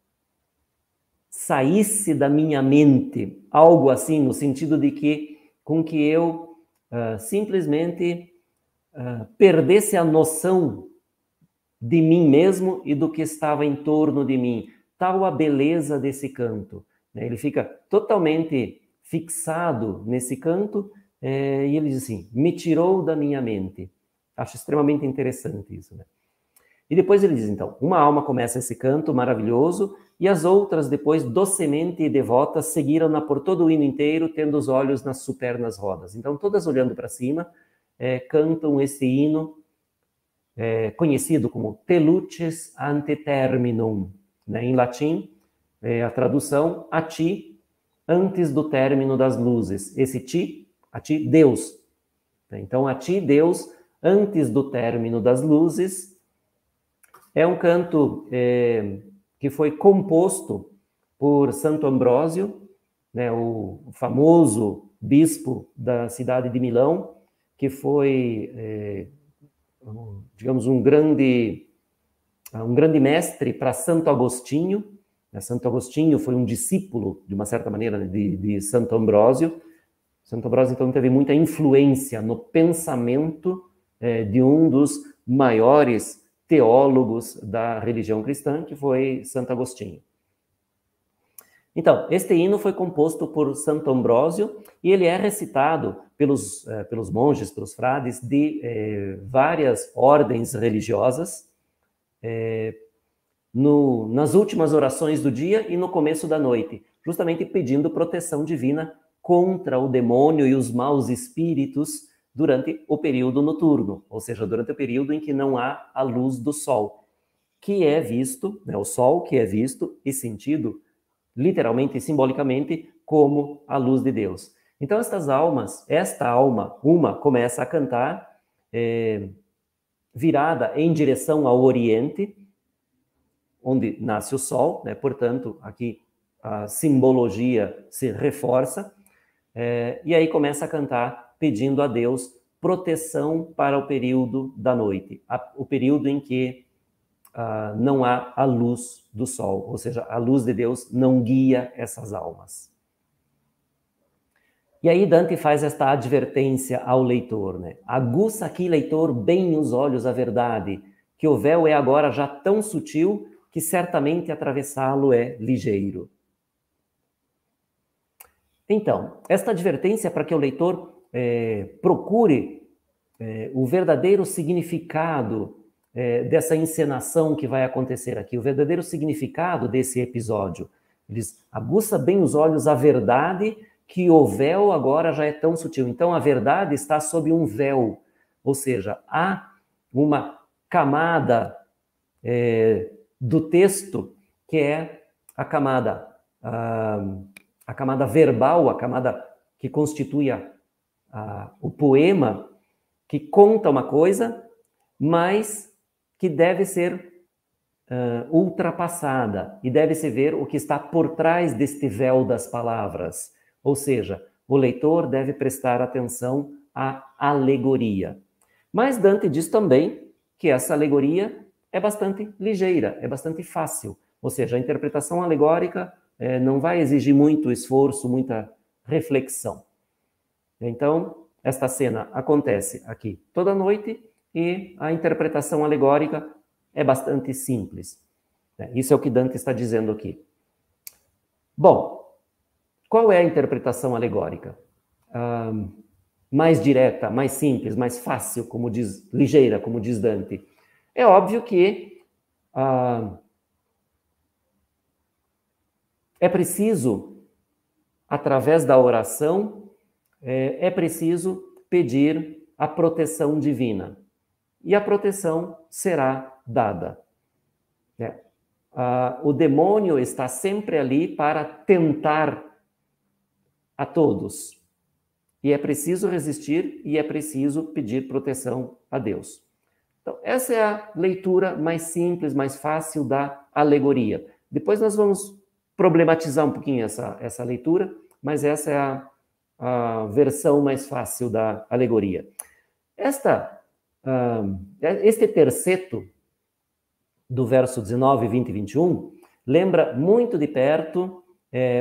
saísse da minha mente, algo assim, no sentido de que com que eu simplesmente perdesse a noção de mim mesmo e do que estava em torno de mim. Tal a beleza desse canto. Ele fica totalmente fixado nesse canto e ele diz assim, me tirou da minha mente. Acho extremamente interessante isso, né? E depois ele diz, então, uma alma começa esse canto maravilhoso e as outras, depois, docemente e devotas, seguiram-na por todo o hino inteiro, tendo os olhos nas supernas rodas. Então, todas olhando para cima, cantam esse hino conhecido como Te lucis ante terminum. Né? Em latim, a tradução, a ti, antes do término das luzes. Esse ti, a ti, Deus. Então, a ti, Deus, antes do término das luzes. É um canto que foi composto por Santo Ambrósio, né, o famoso bispo da cidade de Milão, que foi, digamos, um grande mestre para Santo Agostinho. Santo Agostinho foi um discípulo, de uma certa maneira, de Santo Ambrósio. Santo Ambrósio, então, teve muita influência no pensamento de um dos maiores teólogos da religião cristã, que foi Santo Agostinho. Então, este hino foi composto por Santo Ambrósio e ele é recitado pelos monges, pelos frades de várias ordens religiosas nas últimas orações do dia e no começo da noite, justamente pedindo proteção divina contra o demônio e os maus espíritos durante o período noturno, ou seja, durante o período em que não há a luz do sol, que é visto, né, o sol que é visto e sentido literalmente e simbolicamente como a luz de Deus. Então esta alma, uma começa a cantar virada em direção ao oriente, onde nasce o sol, né? Portanto, aqui a simbologia se reforça, e aí começa a cantar pedindo a Deus proteção para o período da noite, o período em que não há a luz do sol, ou seja, a luz de Deus não guia essas almas. E aí Dante faz esta advertência ao leitor, né? Aguça aqui, leitor, bem os olhos à verdade, que o véu é agora já tão sutil que certamente atravessá-lo é ligeiro. Então, esta advertência é para que o leitor procure o verdadeiro significado dessa encenação que vai acontecer aqui, o verdadeiro significado desse episódio. Eles aguça bem os olhos à verdade, que o véu agora já é tão sutil. Então, a verdade está sob um véu, ou seja, há uma camada do texto que é a camada verbal, a camada que constitui o poema, que conta uma coisa, mas que deve ser ultrapassada e deve-se ver o que está por trás deste véu das palavras. Ou seja, o leitor deve prestar atenção à alegoria. Mas Dante diz também que essa alegoria é bastante ligeira, é bastante fácil. Ou seja, a interpretação alegórica não vai exigir muito esforço, muita reflexão. Então, esta cena acontece aqui toda noite e a interpretação alegórica é bastante simples. Isso é o que Dante está dizendo aqui. Bom, qual é a interpretação alegórica? Mais direta, mais simples, mais fácil, como diz, ligeira, como diz Dante. É óbvio que é preciso, através da oração, é preciso pedir a proteção divina. E a proteção será dada. O demônio está sempre ali para tentar a todos. E é preciso resistir e é preciso pedir proteção a Deus. Então, essa é a leitura mais simples, mais fácil da alegoria. Depois nós vamos problematizar um pouquinho essa leitura, mas essa é a versão mais fácil da alegoria. Este terceto do verso 19, 20 e 21 lembra muito de perto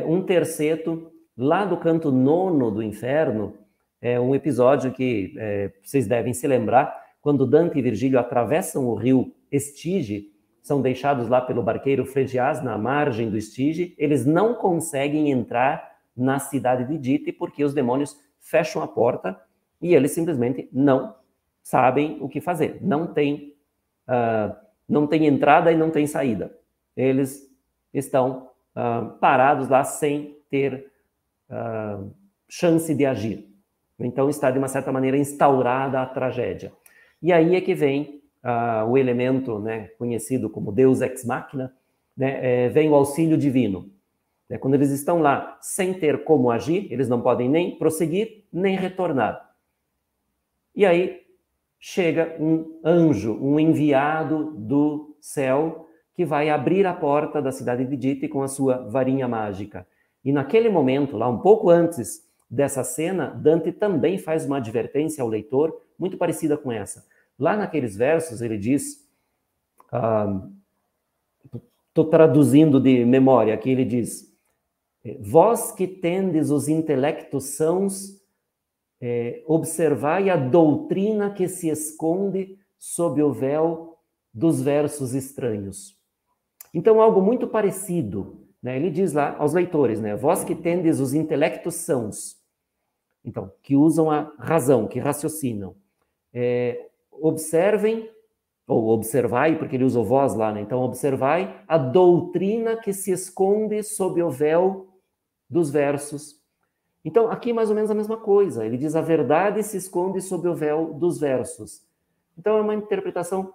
um terceto lá do canto 9 do Inferno, um episódio que vocês devem se lembrar, quando Dante e Virgílio atravessam o rio Estige, são deixados lá pelo barqueiro Fregias na margem do Estige, eles não conseguem entrar na cidade de Dite porque os demônios fecham a porta e eles simplesmente não sabem o que fazer. Não tem entrada e não tem saída. Eles estão parados lá sem ter chance de agir. Então está, de uma certa maneira, instaurada a tragédia. E aí é que vem o elemento, né, conhecido como Deus ex machina, né, vem o auxílio divino. Quando eles estão lá sem ter como agir, eles não podem nem prosseguir, nem retornar. E aí chega um anjo, um enviado do céu, que vai abrir a porta da cidade de Dite com a sua varinha mágica. E naquele momento, lá um pouco antes dessa cena, Dante também faz uma advertência ao leitor, muito parecida com essa. Lá naqueles versos ele diz, estou traduzindo de memória, aqui ele diz, vós que tendes os intelectos sãos, observai a doutrina que se esconde sob o véu dos versos estranhos. Então, algo muito parecido, né? Ele diz lá aos leitores, né? Vós que tendes os intelectos sãos, então, que usam a razão, que raciocinam, observem, ou observai, porque ele usa o vós lá, né? Então, observai a doutrina que se esconde sob o véu dos versos. Então, aqui mais ou menos a mesma coisa. Ele diz, a verdade se esconde sob o véu dos versos. Então, é uma interpretação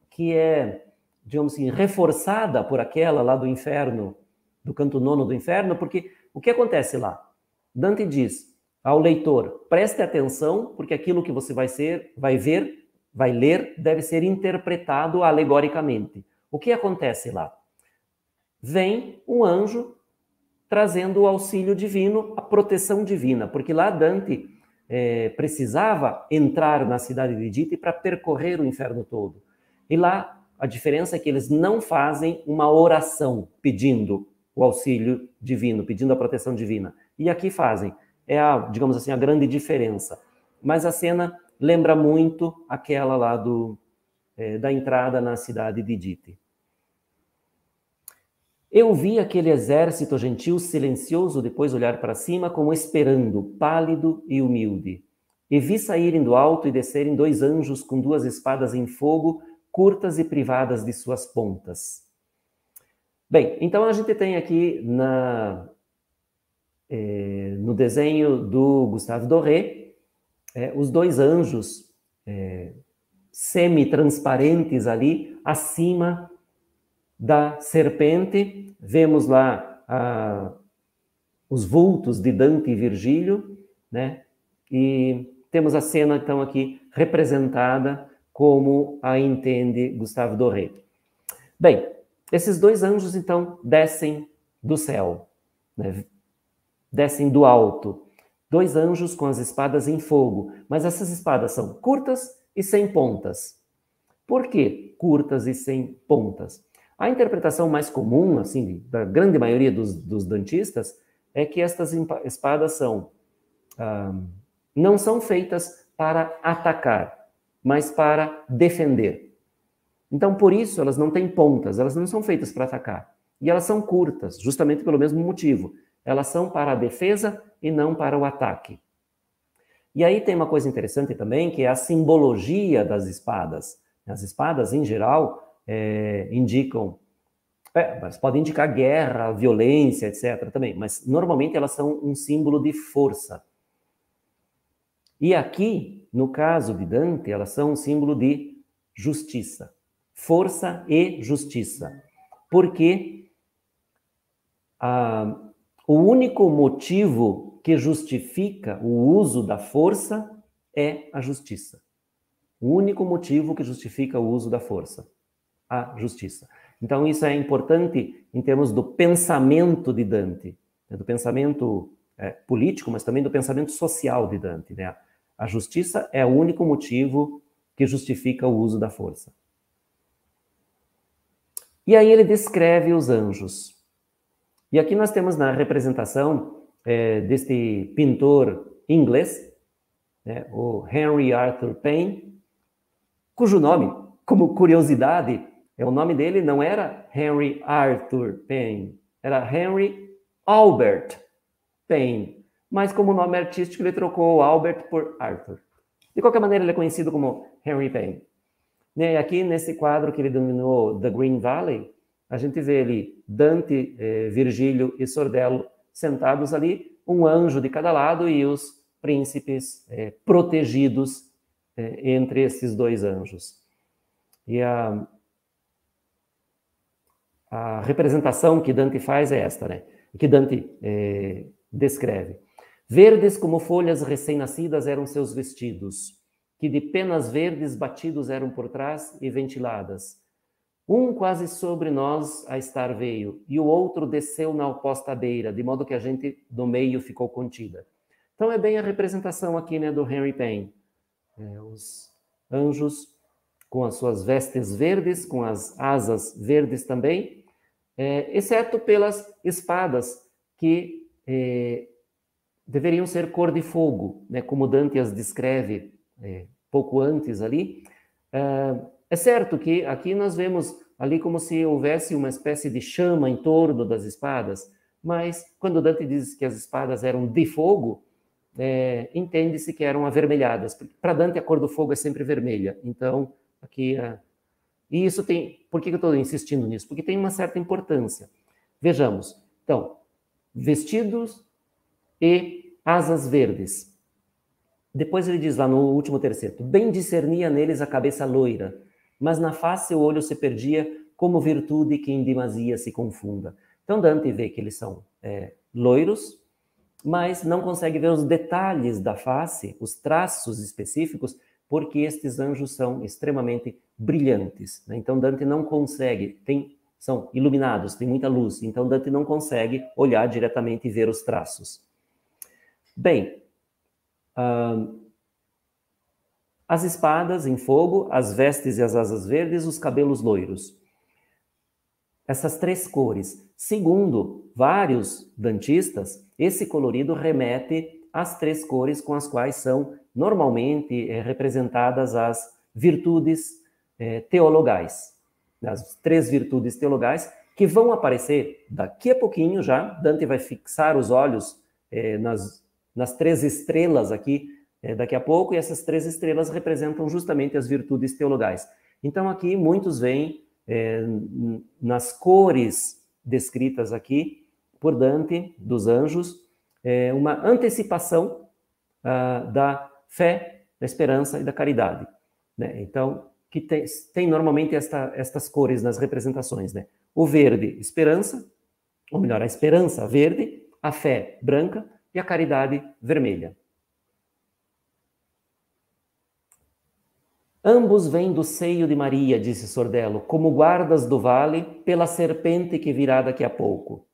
que é, digamos assim, reforçada por aquela lá do inferno, do canto 9 do inferno, porque o que acontece lá? Dante diz ao leitor, preste atenção, porque aquilo que você vai ler, deve ser interpretado alegoricamente. O que acontece lá? Vem um anjo trazendo o auxílio divino, a proteção divina, porque lá Dante precisava entrar na cidade de Dite para percorrer o inferno todo. E lá a diferença é que eles não fazem uma oração pedindo o auxílio divino, pedindo a proteção divina. E aqui fazem. É, digamos assim, a grande diferença. Mas a cena lembra muito aquela lá da entrada na cidade de Dite. Eu vi aquele exército gentil silencioso depois olhar para cima, como esperando, pálido e humilde. E vi saírem do alto e descerem 2 anjos com 2 espadas em fogo, curtas e privadas de suas pontas. Bem, então a gente tem aqui no desenho do Gustave Doré, os 2 anjos semi-transparentes ali, acima da serpente. Vemos lá os vultos de Dante e Virgílio, né? E temos a cena, então, aqui representada como a entende Gustave Doré. Bem, esses 2 anjos, então, descem do céu, né? Descem do alto. 2 anjos com as espadas em fogo, mas essas espadas são curtas e sem pontas. Por que curtas e sem pontas? A interpretação mais comum, assim, da grande maioria dos dantistas, é que estas espadas não são feitas para atacar, mas para defender. Então, por isso, elas não têm pontas, elas não são feitas para atacar. E elas são curtas, justamente pelo mesmo motivo. Elas são para a defesa e não para o ataque. E aí tem uma coisa interessante também, que é a simbologia das espadas. As espadas, em geral, indicam... mas podem indicar guerra, violência, etc. também, mas normalmente elas são um símbolo de força. E aqui, no caso de Dante, elas são um símbolo de justiça. Força e justiça. Porque o único motivo que justifica o uso da força é a justiça. O único motivo que justifica o uso da força, a justiça. Então, isso é importante em termos do pensamento de Dante, né? Do pensamento político, mas também do pensamento social de Dante, né? A justiça é o único motivo que justifica o uso da força. E aí ele descreve os anjos. E aqui nós temos na representação deste pintor inglês, né, o Henry Arthur Payne, cujo nome, como curiosidade, o nome dele não era Henry Arthur Payne, era Henry Albert Payne. Mas como nome artístico ele trocou Albert por Arthur. De qualquer maneira ele é conhecido como Henry Payne. E aqui nesse quadro que ele denominou The Green Valley, a gente vê ali Dante, Virgílio e Sordello sentados ali, um anjo de cada lado e os príncipes protegidos entre esses dois anjos. E a representação que Dante faz é esta, né? Que Dante descreve. Verdes como folhas recém-nascidas eram seus vestidos, que de penas verdes batidos eram por trás e ventiladas. Um quase sobre nós a estar veio, e o outro desceu na oposta beira, de modo que a gente do meio ficou contida. Então é bem a representação aqui, né, do Henry Payne. Os anjos com as suas vestes verdes, com as asas verdes também, exceto pelas espadas que deveriam ser cor de fogo, né, como Dante as descreve pouco antes ali. É certo que aqui nós vemos ali como se houvesse uma espécie de chama em torno das espadas, mas quando Dante diz que as espadas eram de fogo, entende-se que eram avermelhadas. Para Dante a cor do fogo é sempre vermelha. Então, aqui... E isso tem... Por que eu estou insistindo nisso? Porque tem uma certa importância. Vejamos. Então, vestidos e asas verdes. Depois ele diz lá no último terceto, bem discernia neles a cabeça loira, mas na face o olho se perdia como virtude que em demasia se confunda. Então Dante vê que eles são loiros, mas não consegue ver os detalhes da face, os traços específicos, porque estes anjos são extremamente brilhantes, né? Então Dante não consegue, são iluminados, tem muita luz, então Dante não consegue olhar diretamente e ver os traços. Bem, as espadas em fogo, as vestes e as asas verdes, os cabelos loiros. Essas três cores. Segundo vários dantistas, esse colorido remete às três cores com as quais são normalmente representadas as virtudes teologais. As três virtudes teologais que vão aparecer daqui a pouquinho já. Dante vai fixar os olhos nas três estrelas aqui daqui a pouco, e essas três estrelas representam justamente as virtudes teologais. Então aqui muitos veem nas cores descritas aqui por Dante, dos anjos, uma antecipação da fé, da esperança e da caridade, né? Então, que tem normalmente estas cores nas representações, né? O verde, esperança, ou melhor, a esperança verde, a fé branca e a caridade vermelha. Ambos vêm do seio de Maria, disse Sordello, como guardas do vale pela serpente que virá daqui a pouco.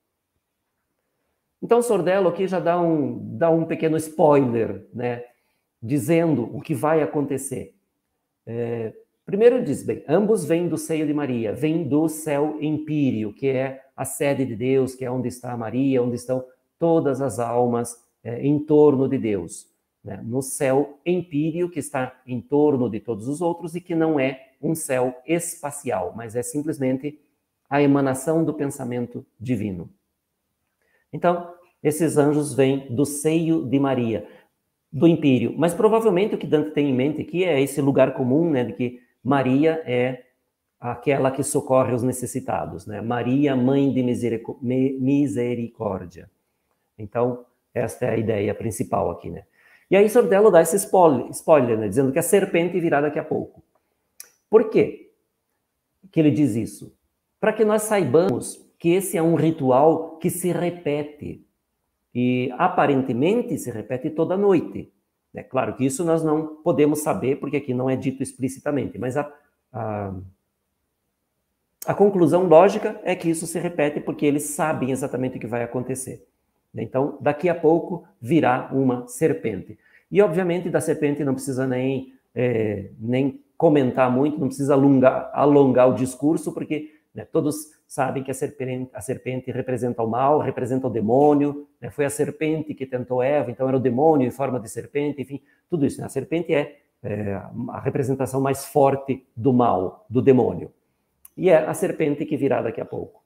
Então Sordello aqui já dá um pequeno spoiler, né, dizendo o que vai acontecer. Primeiro ele diz, bem, ambos vêm do seio de Maria, vêm do céu empíreo, que é a sede de Deus, que é onde está Maria, onde estão todas as almas em torno de Deus. No céu empíreo, que está em torno de todos os outros e que não é um céu espacial, mas é simplesmente a emanação do pensamento divino. Então, esses anjos vêm do seio de Maria, do Empírio. Mas provavelmente o que Dante tem em mente aqui é esse lugar comum, né, de que Maria é aquela que socorre os necessitados, né? Maria, mãe de misericórdia. Então, esta é a ideia principal aqui, né? E aí Sordello dá esse spoiler, né, dizendo que a serpente virá daqui a pouco. Por quê que ele diz isso? Para que nós saibamos que esse é um ritual que se repete. E aparentemente se repete toda noite. É claro que isso nós não podemos saber, porque aqui não é dito explicitamente, mas a conclusão lógica é que isso se repete porque eles sabem exatamente o que vai acontecer. Então, daqui a pouco virá uma serpente. E, obviamente, da serpente não precisa nem comentar muito, não precisa alongar o discurso, porque todos sabem que a serpente representa o mal, representa o demônio, né? Foi a serpente que tentou Eva, então era o demônio em forma de serpente, enfim, tudo isso. Né? A serpente é a representação mais forte do mal, do demônio. E é a serpente que virá daqui a pouco.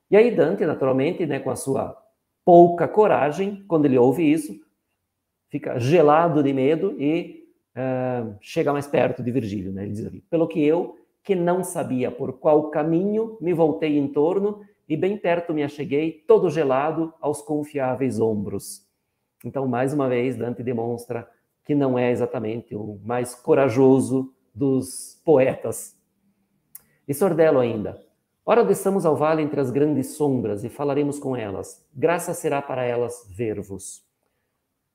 E aí Dante, naturalmente, né, com a sua pouca coragem, quando ele ouve isso, fica gelado de medo e chega mais perto de Virgílio. Né? Ele diz aqui, pelo que eu, que não sabia por qual caminho, me voltei em torno e bem perto me acheguei, todo gelado, aos confiáveis ombros. Então, mais uma vez, Dante demonstra que não é exatamente o mais corajoso dos poetas. E Sordello ainda. Ora desçamos ao vale entre as grandes sombras e falaremos com elas. Graça será para elas ver-vos.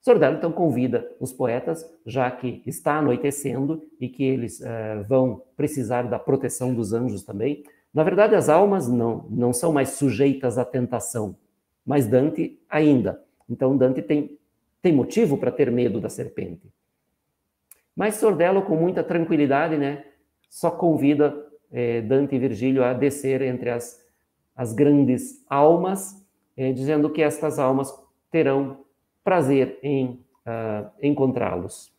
Sordello, então, convida os poetas, já que está anoitecendo e que eles vão precisar da proteção dos anjos também. Na verdade, as almas não são mais sujeitas à tentação, mas Dante ainda. Então, Dante tem motivo para ter medo da serpente. Mas Sordello, com muita tranquilidade, né, só convida Dante e Virgílio a descer entre as grandes almas, dizendo que estas almas terão prazer em encontrá-los.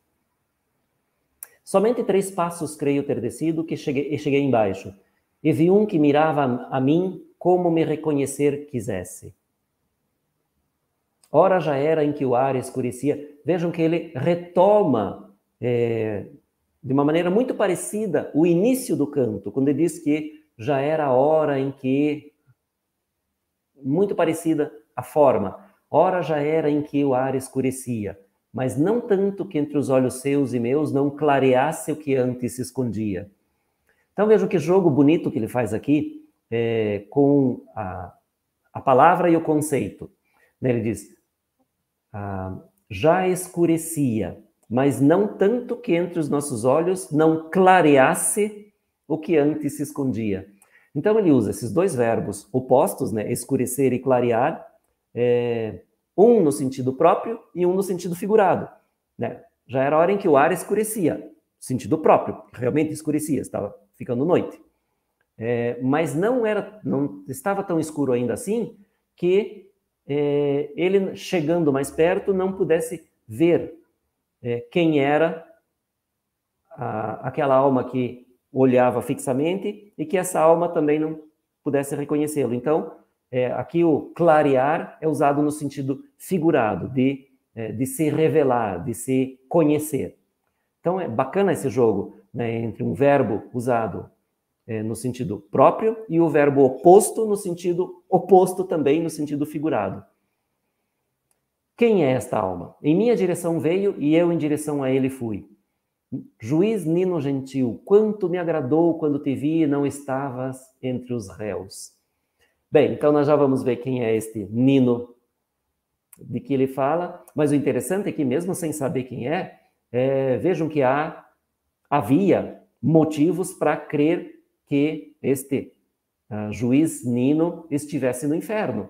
Somente 3 passos creio ter descido que cheguei embaixo, e vi um que mirava a mim como me reconhecer quisesse. Ora já era em que o ar escurecia. Vejam que ele retoma de uma maneira muito parecida o início do canto, quando ele diz que já era a hora em que, muito parecida a forma, ora já era em que o ar escurecia, mas não tanto que entre os olhos seus e meus não clareasse o que antes se escondia. Então vejam que jogo bonito que ele faz aqui com a palavra e o conceito. Ele diz, já escurecia, mas não tanto que entre os nossos olhos não clareasse o que antes se escondia. Então ele usa esses 2 verbos opostos, né, escurecer e clarear, um no sentido próprio e um no sentido figurado. Né? Já era a hora em que o ar escurecia, sentido próprio, realmente escurecia, estava ficando noite. Mas não estava tão escuro ainda assim que ele, chegando mais perto, não pudesse ver quem era aquela alma que olhava fixamente e que essa alma também não pudesse reconhecê-lo. Então, aqui o clarear é usado no sentido figurado, de se revelar, de se conhecer. Então, é bacana esse jogo, né, entre um verbo usado no sentido próprio e o verbo oposto no sentido oposto também, no sentido figurado. Quem é esta alma? Em minha direção veio e eu em direção a ele fui. Juiz Nino gentil, quanto me agradou quando te vi e não estavas entre os réus. Bem, então nós já vamos ver quem é este Nino de que ele fala, mas o interessante é que mesmo sem saber quem vejam que havia motivos para crer que este juiz Nino estivesse no inferno.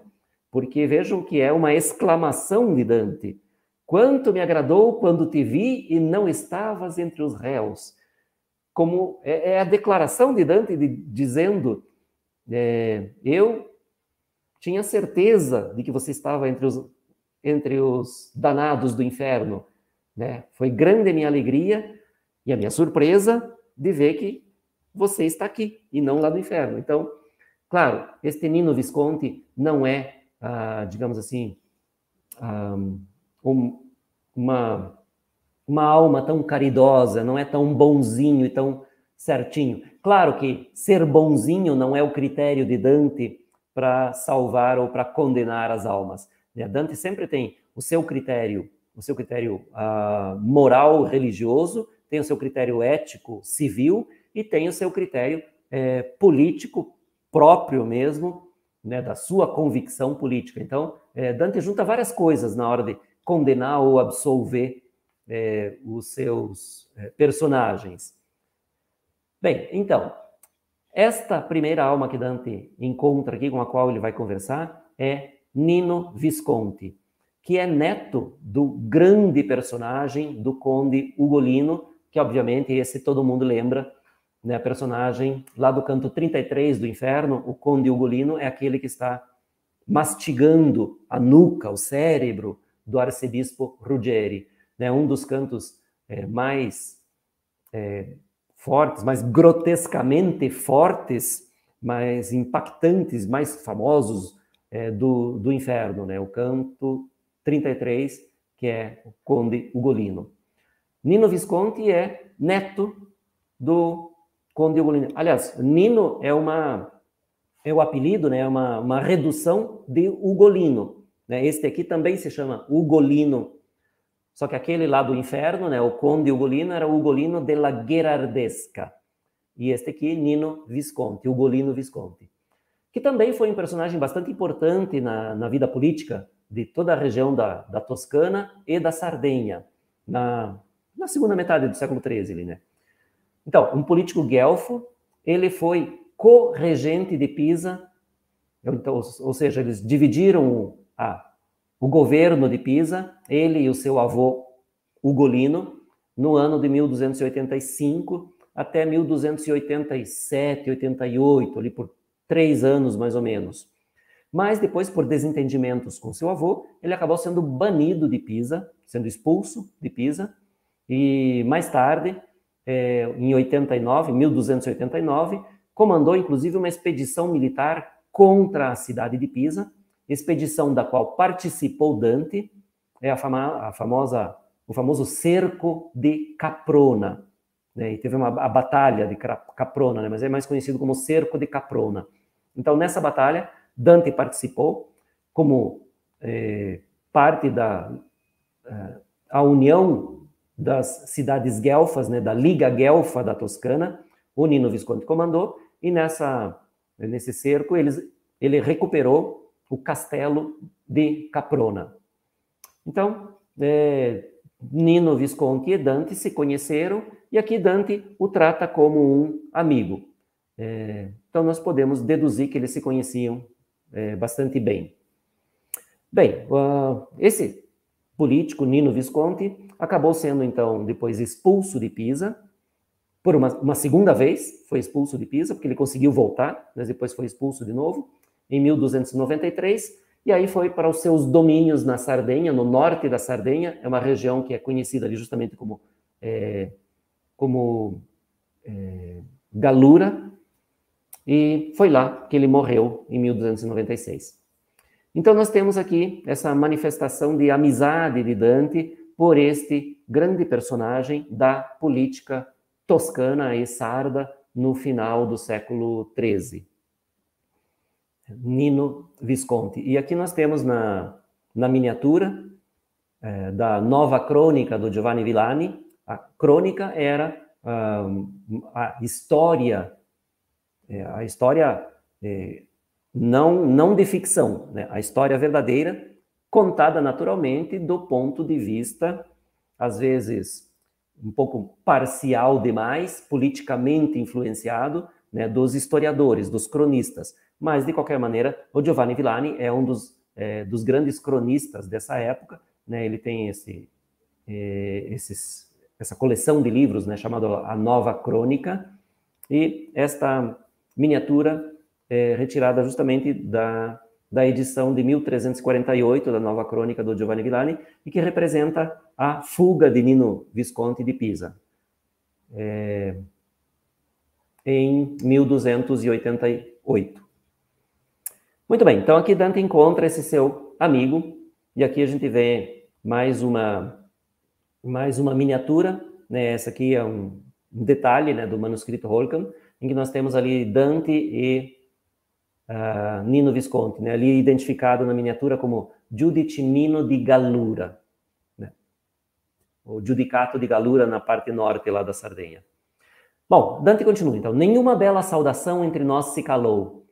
Porque vejam que é uma exclamação de Dante. Quanto me agradou quando te vi e não estavas entre os réus. Como é a declaração de Dante dizendo, eu tinha certeza de que você estava entre os danados do inferno. Né? Foi grande a minha alegria e a minha surpresa de ver que você está aqui e não lá no inferno. Então, claro, este Nino Visconti não é, digamos assim, uma alma tão caridosa, não é tão bonzinho e tão certinho. Claro que ser bonzinho não é o critério de Dante para salvar ou para condenar as almas. Dante sempre tem o seu critério moral, religioso, tem o seu critério ético, civil, e tem o seu critério político próprio mesmo, né, da sua convicção política. Então, Dante junta várias coisas na hora de condenar ou absolver os seus personagens. Bem, então, esta primeira alma que Dante encontra aqui, com a qual ele vai conversar, é Nino Visconti, que é neto do grande personagem do Conde Ugolino, que obviamente esse todo mundo lembra, né, personagem lá do canto 33 do Inferno. O Conde Ugolino é aquele que está mastigando a nuca, o cérebro do arcebispo Ruggeri, né, um dos cantos mais fortes, mais grotescamente fortes, mais impactantes, mais famosos do Inferno, né, o canto 33, que é o Conde Ugolino. Nino Visconti é neto do Conde Ugolino. Aliás, Nino é o apelido, né, uma redução de Ugolino. Né? Este aqui também se chama Ugolino, só que aquele lá do Inferno, né, o Conde Ugolino, era o Ugolino della Gherardesca. E este aqui, Nino Visconti, Ugolino Visconti, que também foi um personagem bastante importante na vida política de toda a região da Toscana e da Sardenha, na segunda metade do século XIII, né? Então, um político guelfo, ele foi co-regente de Pisa, então, ou seja, eles dividiram o governo de Pisa, ele e o seu avô Ugolino, no ano de 1285 até 1287, 88, ali por 3 anos mais ou menos. Mas depois, por desentendimentos com seu avô, ele acabou sendo banido de Pisa, sendo expulso de Pisa, e mais tarde, em 1289, comandou inclusive uma expedição militar contra a cidade de Pisa, expedição da qual participou Dante, o famoso cerco de Caprona, né? E teve a batalha de Caprona, né? Mas é mais conhecido como cerco de Caprona. Então, nessa batalha, Dante participou como parte da união das cidades guelfas, né, da Liga Guelfa da Toscana. O Nino Visconti comandou, e nesse cerco ele recuperou o castelo de Caprona. Então, Nino Visconti e Dante se conheceram, e aqui Dante o trata como um amigo. Então, nós podemos deduzir que eles se conheciam bastante bem. Bem, esse político, Nino Visconti, acabou sendo, então, depois expulso de Pisa, por uma segunda vez, foi expulso de Pisa, porque ele conseguiu voltar, mas depois foi expulso de novo, em 1293, e aí foi para os seus domínios na Sardenha, no norte da Sardenha, é uma região que é conhecida ali justamente como Galura, e foi lá que ele morreu em 1296. Então nós temos aqui essa manifestação de amizade de Dante por este grande personagem da política toscana e sarda no final do século XIII. Nino Visconti. E aqui nós temos na miniatura da Nova Crônica do Giovanni Villani. A crônica era a história não de ficção, né? A história verdadeira, contada naturalmente do ponto de vista, às vezes, um pouco parcial demais, politicamente influenciado, né, dos historiadores, dos cronistas. Mas, de qualquer maneira, o Giovanni Villani é um dos grandes cronistas dessa época, né? Ele tem essa coleção de livros, né, chamada A Nova Crônica, e esta miniatura é retirada justamente da edição de 1348 da Nova Crônica do Giovanni Villani, e que representa a fuga de Nino Visconti de Pisa. em 1288. Muito bem, então aqui Dante encontra esse seu amigo, e aqui a gente vê mais uma miniatura, né? Essa aqui é um detalhe, né, do manuscrito Holcomb, em que nós temos ali Dante e Nino Visconti, né, ali identificado na miniatura como Giudice Nino di Gallura, né, o Giudicato di Gallura na parte norte lá da Sardenha. Bom, Dante continua, então, nenhuma bela saudação entre nós se calou,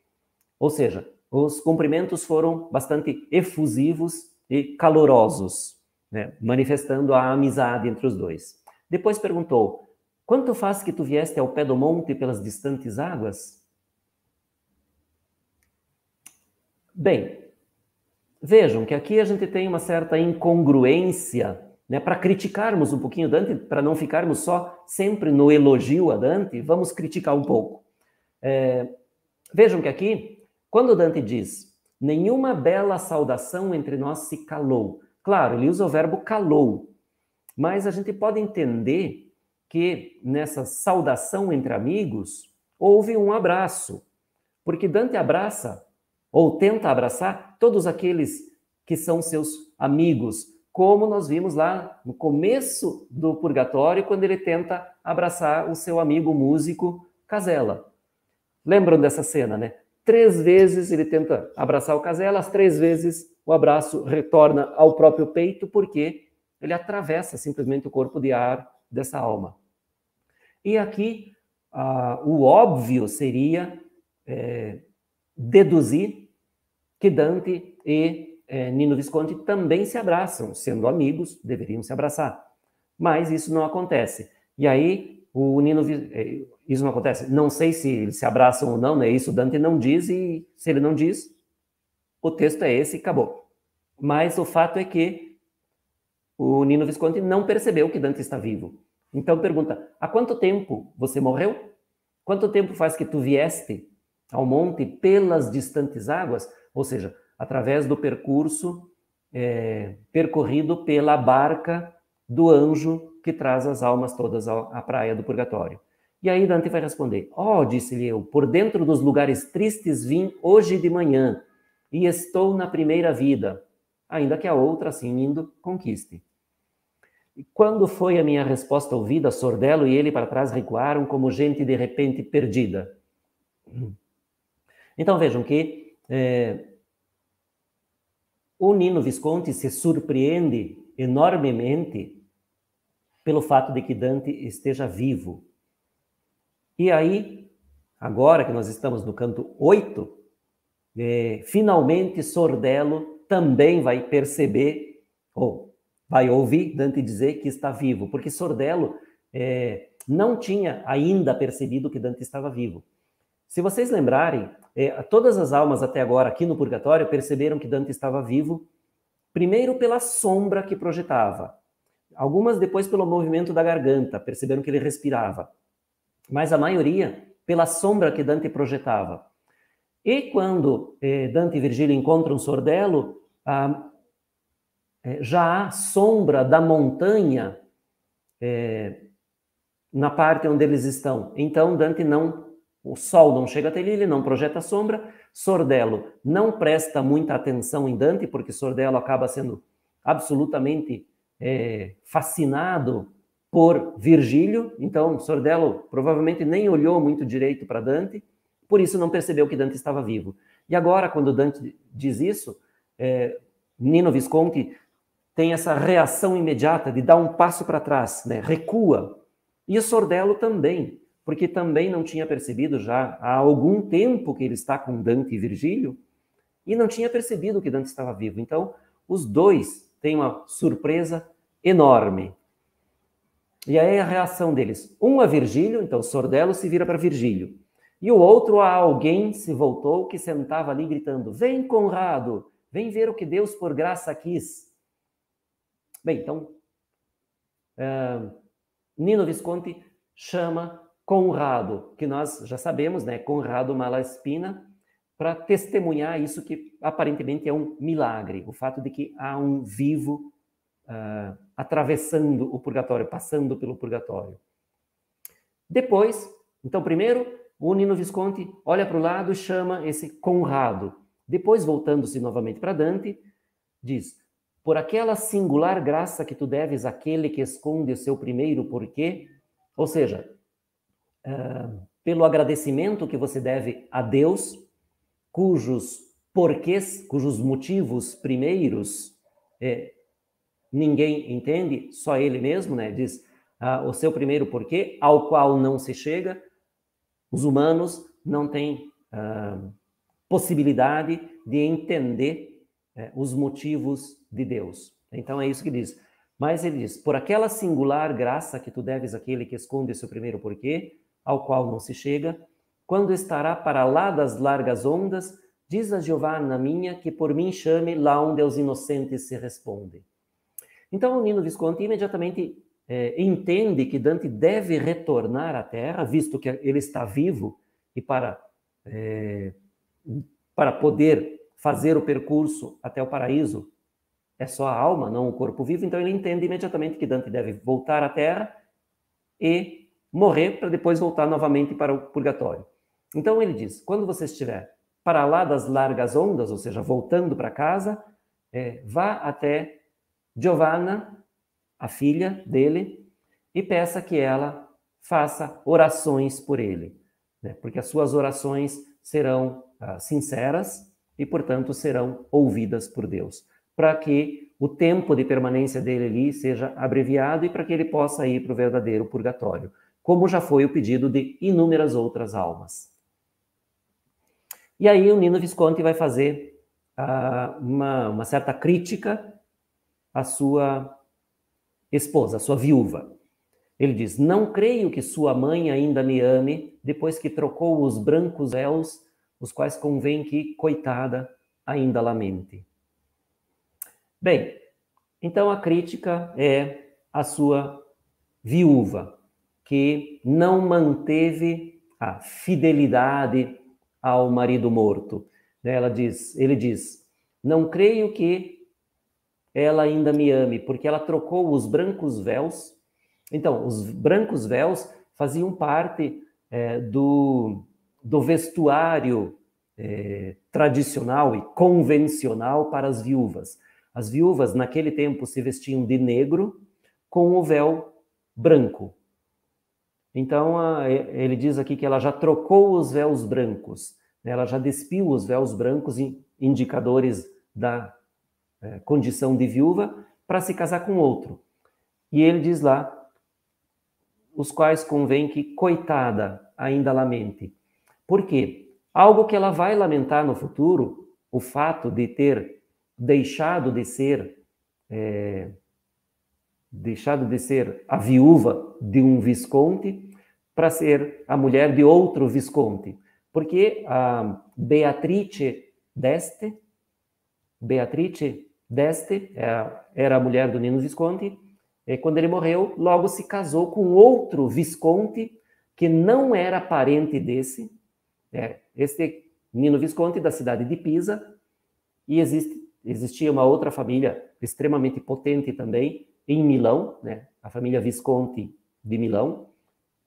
ou seja, os cumprimentos foram bastante efusivos e calorosos, né, manifestando a amizade entre os dois. Depois perguntou, quanto faz que tu vieste ao pé do monte pelas distantes águas? Bem, vejam que aqui a gente tem uma certa incongruência, né, para criticarmos um pouquinho Dante, para não ficarmos só sempre no elogio a Dante, vamos criticar um pouco. Vejam que aqui, quando Dante diz, nenhuma bela saudação entre nós se calou, claro, ele usa o verbo calou, mas a gente pode entender que nessa saudação entre amigos, houve um abraço, porque Dante abraça, ou tenta abraçar, todos aqueles que são seus amigos, como nós vimos lá no começo do Purgatório, quando ele tenta abraçar o seu amigo músico Casella. Lembram dessa cena, né? 3 vezes ele tenta abraçar o Casella, as 3 vezes o abraço retorna ao próprio peito, porque ele atravessa simplesmente o corpo de ar dessa alma. E aqui, o óbvio seria deduzir que Dante e Nino Visconti também se abraçam, sendo amigos, deveriam se abraçar. Mas isso não acontece. E aí, isso não acontece. Não sei se eles se abraçam ou não, né? Isso Dante não diz, e se ele não diz, o texto é esse e acabou. Mas o fato é que o Nino Visconti não percebeu que Dante está vivo. Então pergunta, há quanto tempo você morreu? Quanto tempo faz que tu vieste ao monte pelas distantes águas? Ou seja, através do percurso percorrido pela barca do anjo que traz as almas todas à praia do purgatório. E aí Dante vai responder, disse-lhe eu, por dentro dos lugares tristes vim hoje de manhã, e estou na primeira vida, ainda que a outra, assim indo, conquiste. E quando foi a minha resposta ouvida, Sordello e ele para trás recuaram como gente de repente perdida. Então vejam que o Nino Visconti se surpreende enormemente pelo fato de que Dante esteja vivo. E aí, agora que nós estamos no canto 8, finalmente Sordello também vai perceber, ou vai ouvir Dante dizer que está vivo, porque Sordello não tinha ainda percebido que Dante estava vivo. Se vocês lembrarem, todas as almas até agora aqui no Purgatório perceberam que Dante estava vivo, primeiro pela sombra que projetava. Algumas depois pelo movimento da garganta, perceberam que ele respirava. Mas a maioria pela sombra que Dante projetava. E quando Dante e Virgílio encontram Sordello, já há sombra da montanha na parte onde eles estão. Então Dante o sol não chega até ele não projeta sombra. Sordello não presta muita atenção em Dante, porque Sordello acaba sendo absolutamente fascinado por Virgílio. Então Sordello provavelmente nem olhou muito direito para Dante, por isso não percebeu que Dante estava vivo. E agora, quando Dante diz isso, Nino Visconti tem essa reação imediata de dar um passo para trás, né? Recua. E o Sordello também, porque também não tinha percebido já há algum tempo que ele está com Dante e Virgílio, e não tinha percebido que Dante estava vivo. Então, os dois têm uma surpresa enorme. E aí a reação deles, um a Virgílio, então Sordello se vira para Virgílio, e o outro a alguém se voltou que sentava ali gritando, vem Conrado, vem ver o que Deus por graça quis. Bem, então, Nino Visconti chama Conrado, que nós já sabemos, né, Conrado Malaspina, para testemunhar isso que aparentemente é um milagre, o fato de que há um vivo atravessando o purgatório, passando pelo purgatório. Depois, então, primeiro, o Nino Visconti olha para o lado e chama esse Conrado. Depois, voltando-se novamente para Dante, diz: por aquela singular graça que tu deves àquele que esconde o seu primeiro porquê, ou seja, pelo agradecimento que você deve a Deus, cujos porquês, cujos motivos primeiros ninguém entende, só ele mesmo, né? Diz o seu primeiro porquê, ao qual não se chega. Os humanos não têm possibilidade de entender os motivos de Deus. Então é isso que diz. Mas ele diz: por aquela singular graça que tu deves àquele que esconde seu primeiro porquê, ao qual não se chega, quando estará para lá das largas ondas, diz a Giovanna minha que por mim chame lá onde aos inocentes se responde. Então o Nino Visconti imediatamente entende que Dante deve retornar à Terra, visto que ele está vivo, e para poder fazer o percurso até o paraíso é só a alma, não o corpo vivo. Então ele entende imediatamente que Dante deve voltar à Terra e morrer para depois voltar novamente para o purgatório. Então ele diz: quando você estiver para lá das largas ondas, ou seja, voltando para casa, vá até Giovanna, a filha dele, e peça que ela faça orações por ele, né? Porque as suas orações serão sinceras e, portanto, serão ouvidas por Deus, para que o tempo de permanência dele ali seja abreviado e para que ele possa ir para o verdadeiro purgatório, como já foi o pedido de inúmeras outras almas. E aí o Nino Visconti vai fazer uma certa crítica à sua esposa, à sua viúva. Ele diz: não creio que sua mãe ainda me ame depois que trocou os brancos véus, os quais convém que, coitada, ainda lamente. Bem, então a crítica é a sua viúva, que não manteve a fidelidade ao marido morto. Ele diz: não creio que ela ainda me ame, porque ela trocou os brancos véus. Então, os brancos véus faziam parte do vestuário tradicional e convencional para as viúvas. As viúvas, naquele tempo, se vestiam de negro com o véu branco. Então, ele diz aqui que ela já trocou os véus brancos, né? Ela já despiu os véus brancos, indicadores da condição de viúva, para se casar com outro. E ele diz lá: os quais convém que, coitada, ainda lamente. Por quê? Algo que ela vai lamentar no futuro, o fato de ter deixado de ser a viúva de um visconde para ser a mulher de outro visconde. Porque a Beatrice d'Este era a mulher do Nino Visconti, e quando ele morreu, logo se casou com outro visconde que não era parente desse. Este Nino Visconti da cidade de Pisa, e existia uma outra família extremamente potente também em Milão, né? A família Visconti de Milão.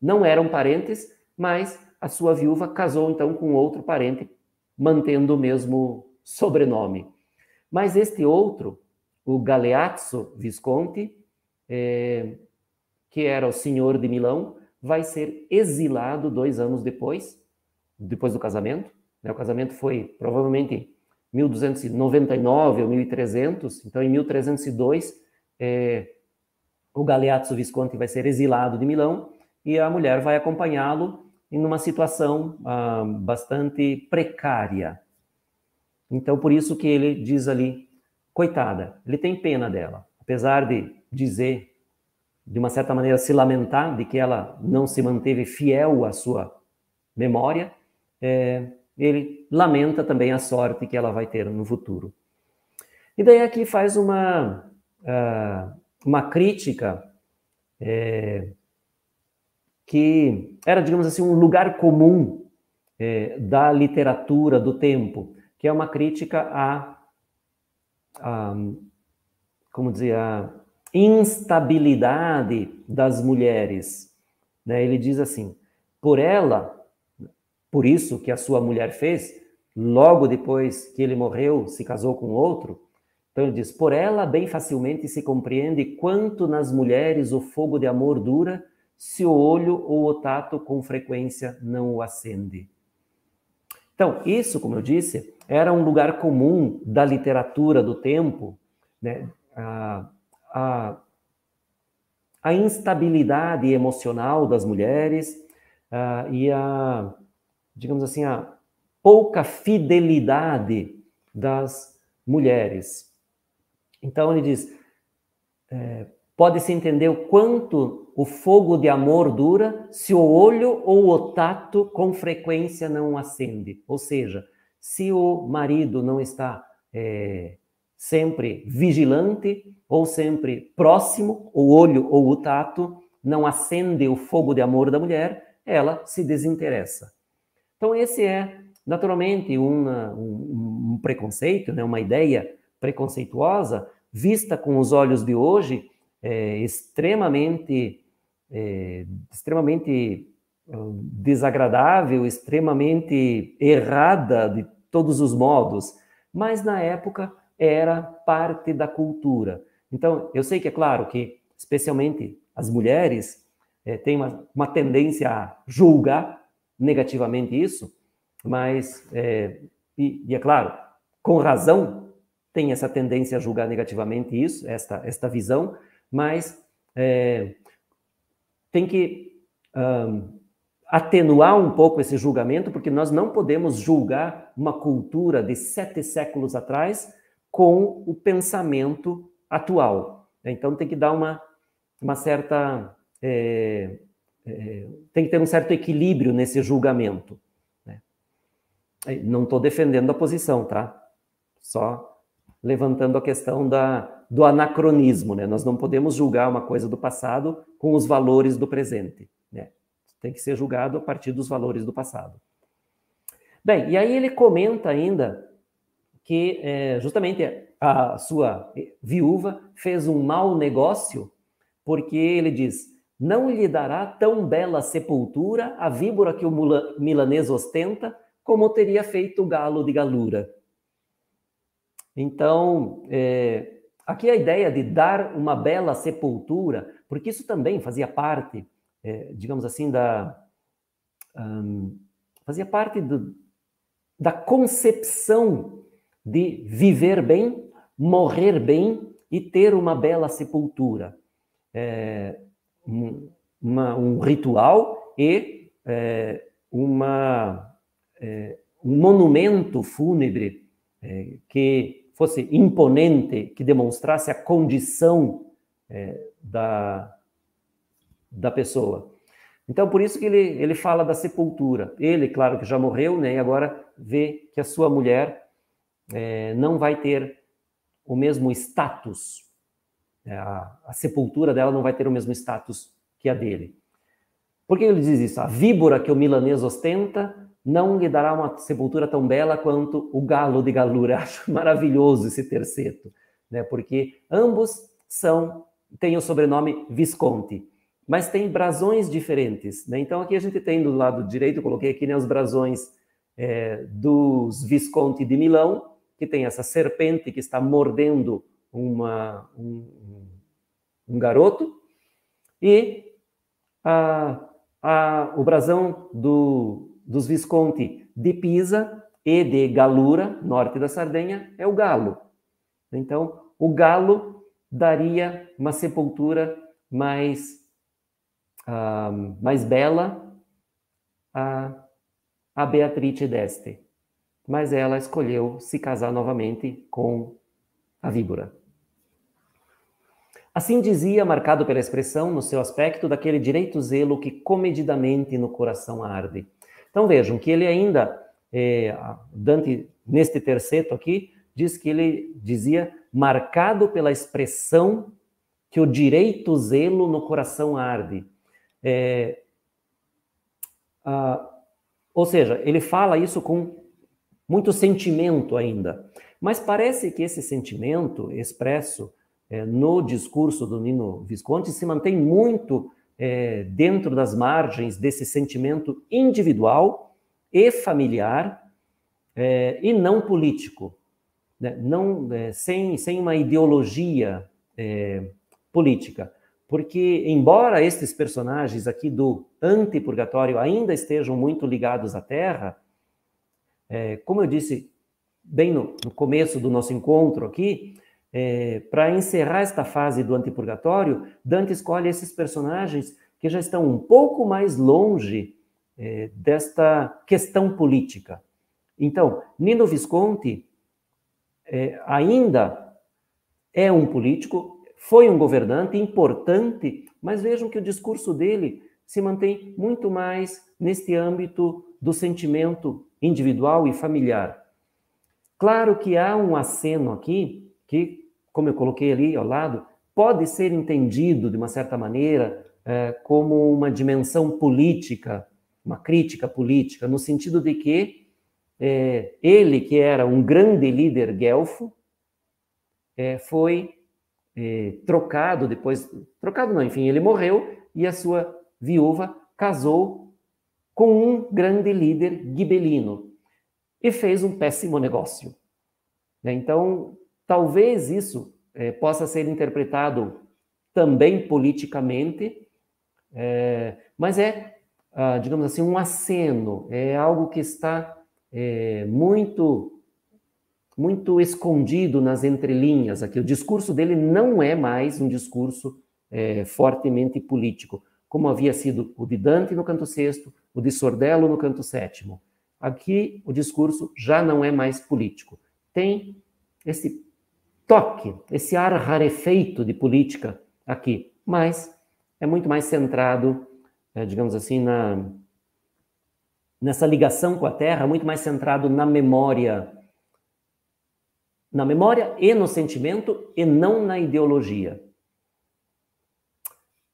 Não eram parentes, mas a sua viúva casou então com outro parente, mantendo o mesmo sobrenome. Mas este outro, o Galeazzo Visconti, que era o senhor de Milão, vai ser exilado 2 anos depois do casamento. O casamento foi provavelmente em 1299 ou 1300, então em 1302 o Galeazzo Visconti vai ser exilado de Milão e a mulher vai acompanhá-lo em uma situação bastante precária. Então, por isso que ele diz ali, coitada, ele tem pena dela. Apesar de dizer, de uma certa maneira, se lamentar de que ela não se manteve fiel à sua memória, ele lamenta também a sorte que ela vai ter no futuro. E daí aqui faz uma crítica que era, digamos assim, um lugar comum da literatura do tempo, que é uma crítica à instabilidade das mulheres. Ele diz assim: por ela, por isso que a sua mulher fez, logo depois que ele morreu, se casou com outro. Então ele diz, por ela bem facilmente se compreende quanto nas mulheres o fogo de amor dura, se o olho ou o tato com frequência não o acende. Então, isso, como eu disse, era um lugar comum da literatura do tempo, né? A instabilidade emocional das mulheres e digamos assim, a pouca fidelidade das mulheres. Então, ele diz, pode-se entender o quanto o fogo de amor dura se o olho ou o tato com frequência não acende. Ou seja, se o marido não está sempre vigilante ou sempre próximo, o olho ou o tato não acende o fogo de amor da mulher, ela se desinteressa. Então, esse é, naturalmente, um preconceito, né? Uma ideia preconceituosa, vista com os olhos de hoje, extremamente desagradável, extremamente errada de todos os modos, mas na época era parte da cultura. Então, eu sei que é claro que, especialmente as mulheres, têm uma tendência a julgar negativamente isso, mas, e é claro, com razão, tem essa tendência a julgar negativamente isso, esta visão, mas tem que atenuar um pouco esse julgamento, porque nós não podemos julgar uma cultura de 7 séculos atrás com o pensamento atual. Então, tem que dar uma certa... tem que ter um certo equilíbrio nesse julgamento. Né? Não estou defendendo a posição, tá? Só levantando a questão do anacronismo, né? Nós não podemos julgar uma coisa do passado com os valores do presente, né? Tem que ser julgado a partir dos valores do passado. Bem, e aí ele comenta ainda que justamente a sua viúva fez um mau negócio, porque ele diz, não lhe dará tão bela sepultura a víbora que o milanês ostenta, como teria feito o galo de galura. Então, aqui a ideia de dar uma bela sepultura, porque isso também fazia parte, digamos assim, fazia parte da concepção de viver bem, morrer bem e ter uma bela sepultura. Um ritual e um monumento fúnebre que fosse imponente, que demonstrasse a condição da pessoa. Então, por isso que ele fala da sepultura. Ele, claro que já morreu, né, e agora vê que a sua mulher não vai ter o mesmo status. A sepultura dela não vai ter o mesmo status que a dele. Por que ele diz isso? A víbora que o milanês ostenta não lhe dará uma sepultura tão bela quanto o galo de galura. Acho maravilhoso esse terceto, né? Porque ambos têm o sobrenome Visconti, mas têm brasões diferentes, né? Então aqui a gente tem do lado direito, eu coloquei aqui, né, os brasões dos Visconti de Milão, que tem essa serpente que está mordendo um garoto, e o brasão dos Visconti de Pisa e de Galura, norte da Sardenha, é o galo. Então, o galo daria uma sepultura mais bela a Beatrice d'Este. Mas ela escolheu se casar novamente com a víbora. Assim dizia, marcado pela expressão no seu aspecto daquele direito zelo que comedidamente no coração arde. Então vejam que ele ainda, Dante, neste terceto aqui, diz que ele dizia, marcado pela expressão que o direito zelo no coração arde. Ou seja, ele fala isso com muito sentimento ainda, mas parece que esse sentimento expresso no discurso do Nino Visconti se mantém muito dentro das margens desse sentimento individual e familiar, e não político, né? Não, sem uma ideologia política. Porque, embora estes personagens aqui do antipurgatório ainda estejam muito ligados à Terra, como eu disse bem no começo do nosso encontro aqui, para encerrar esta fase do antipurgatório, Dante escolhe esses personagens que já estão um pouco mais longe desta questão política. Então, Nino Visconti ainda é um político, foi um governante importante, mas vejam que o discurso dele se mantém muito mais neste âmbito do sentimento individual e familiar. Claro que há um aceno aqui que, como eu coloquei ali ao lado, pode ser entendido de uma certa maneira como uma dimensão política, uma crítica política, no sentido de que ele, que era um grande líder guelfo, foi trocado depois, trocado não, enfim, ele morreu e a sua viúva casou com um grande líder gibelino e fez um péssimo negócio. Então, talvez isso possa ser interpretado também politicamente, mas digamos assim, um aceno, é algo que está muito escondido nas entrelinhas aqui. O discurso dele não é mais um discurso fortemente político, como havia sido o de Dante no canto sexto, o de Sordello no canto sétimo. Aqui o discurso já não é mais político. Tem esse toque, esse ar rarefeito de política aqui, mas é muito mais centrado, digamos assim, nessa ligação com a Terra, muito mais centrado na memória e no sentimento, e não na ideologia.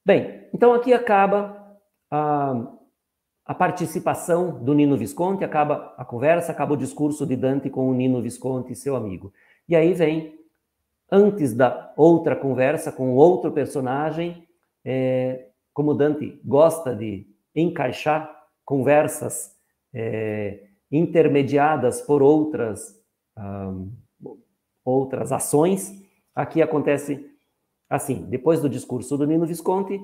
Bem, então aqui acaba a participação do Nino Visconti, acaba a conversa, acaba o discurso de Dante com o Nino Visconti, seu amigo. E aí vem, antes da outra conversa com outro personagem, como Dante gosta de encaixar conversas intermediadas por outras ações, aqui acontece assim, depois do discurso do Nino Visconti,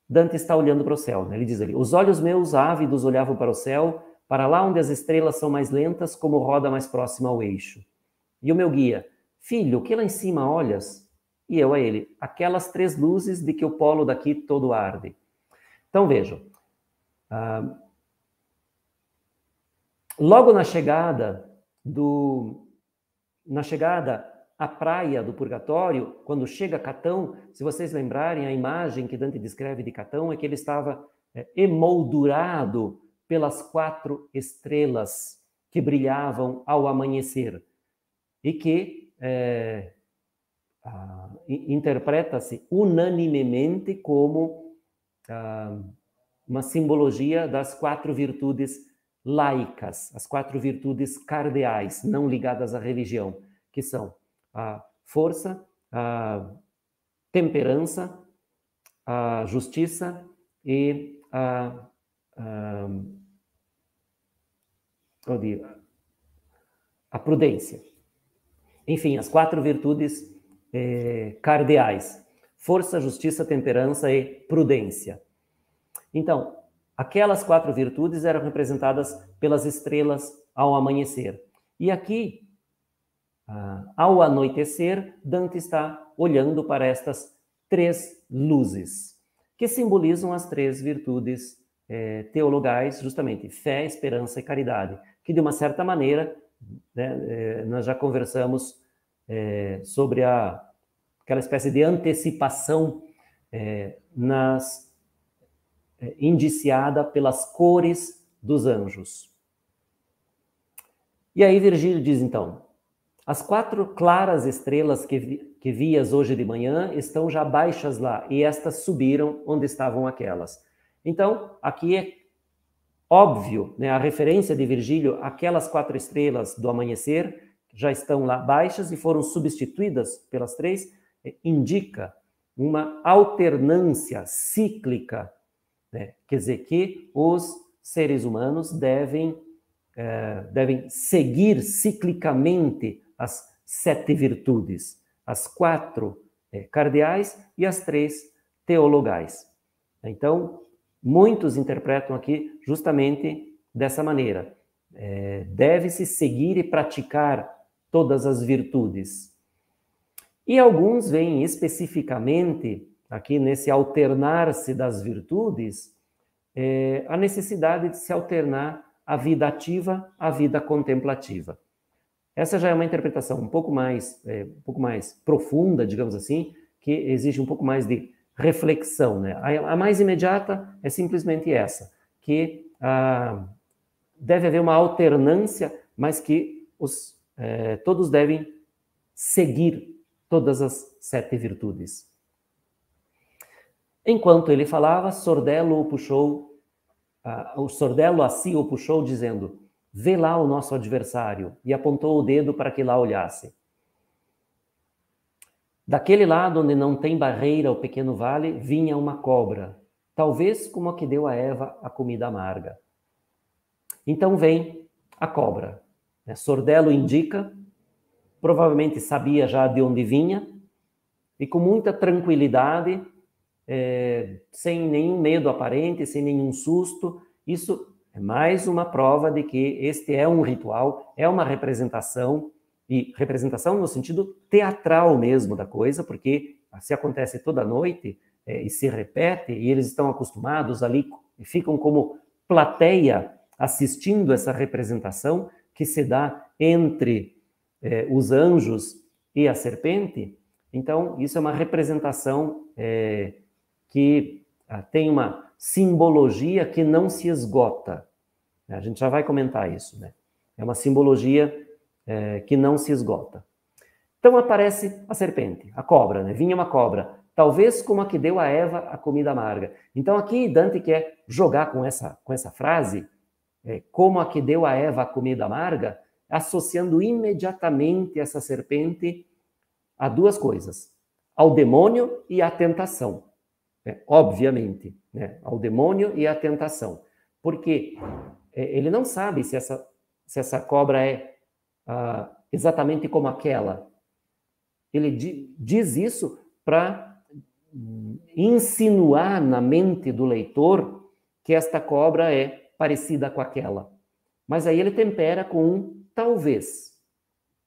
Dante está olhando para o céu, né? Ele diz ali, os olhos meus ávidos olhavam para o céu, para lá onde as estrelas são mais lentas, como roda mais próxima ao eixo. E o meu guia, filho, o que lá em cima olhas? E eu a ele, aquelas 3 luzes de que o polo daqui todo arde. Então vejam, logo na chegada à praia do Purgatório, quando chega Catão, se vocês lembrarem, a imagem que Dante descreve de Catão é que ele estava emoldurado pelas 4 estrelas que brilhavam ao amanhecer e que interpreta-se unanimemente como uma simbologia das 4 virtudes laicas, as 4 virtudes cardeais, não ligadas à religião, que são a força, a temperança, a justiça e a prudência. Enfim, as 4 virtudes cardeais: força, justiça, temperança e prudência. Então, aquelas 4 virtudes eram representadas pelas estrelas ao amanhecer. E aqui, ao anoitecer, Dante está olhando para estas 3 luzes, que simbolizam as 3 virtudes teologais, justamente, fé, esperança e caridade, que de uma certa maneira, né, nós já conversamos sobre aquela espécie de antecipação indiciada pelas cores dos anjos. E aí Virgílio diz então, as 4 claras estrelas que vias hoje de manhã estão já baixas lá, e estas subiram onde estavam aquelas. Então, aqui é óbvio, né, a referência de Virgílio, aquelas 4 estrelas do amanhecer já estão lá baixas e foram substituídas pelas 3, indica uma alternância cíclica, né? Quer dizer que os seres humanos devem devem seguir ciclicamente as 7 virtudes, as 4 cardeais e as 3 teologais. Então, muitos interpretam aqui justamente dessa maneira. Deve-se seguir e praticar todas as virtudes. E alguns veem especificamente, aqui nesse alternar-se das virtudes, a necessidade de se alternar a vida ativa à vida contemplativa. Essa já é uma interpretação um pouco mais profunda, digamos assim, que exige um pouco mais de reflexão, né? A mais imediata é simplesmente essa, que deve haver uma alternância, mas que todos devem seguir todas as 7 virtudes. Enquanto ele falava, o Sordello a si o puxou, dizendo: vê lá o nosso adversário, e apontou o dedo para que lá olhasse. Daquele lado, onde não tem barreira o pequeno vale, vinha uma cobra, talvez como a que deu a Eva a comida amarga. Então vem a cobra. Sordello indica, provavelmente sabia já de onde vinha, e com muita tranquilidade, sem nenhum medo aparente, sem nenhum susto, isso é mais uma prova de que este é um ritual, é uma representação, e representação no sentido teatral mesmo da coisa, porque se acontece toda noite e se repete, e eles estão acostumados ali, e ficam como plateia assistindo essa representação que se dá entre os anjos e a serpente. Então, isso é uma representação que tem uma simbologia que não se esgota. A gente já vai comentar isso, né? É uma simbologia que não se esgota. Então aparece a serpente, a cobra, né? Vinha uma cobra, talvez como a que deu a Eva a comida amarga. Então aqui Dante quer jogar com essa frase, como a que deu a Eva a comida amarga, associando imediatamente essa serpente a 2 coisas, ao demônio e à tentação. Obviamente, né? Ao demônio e à tentação. Porque ele não sabe se essa cobra é exatamente como aquela. Ele diz isso para insinuar na mente do leitor que esta cobra é parecida com aquela. Mas aí ele tempera com um talvez.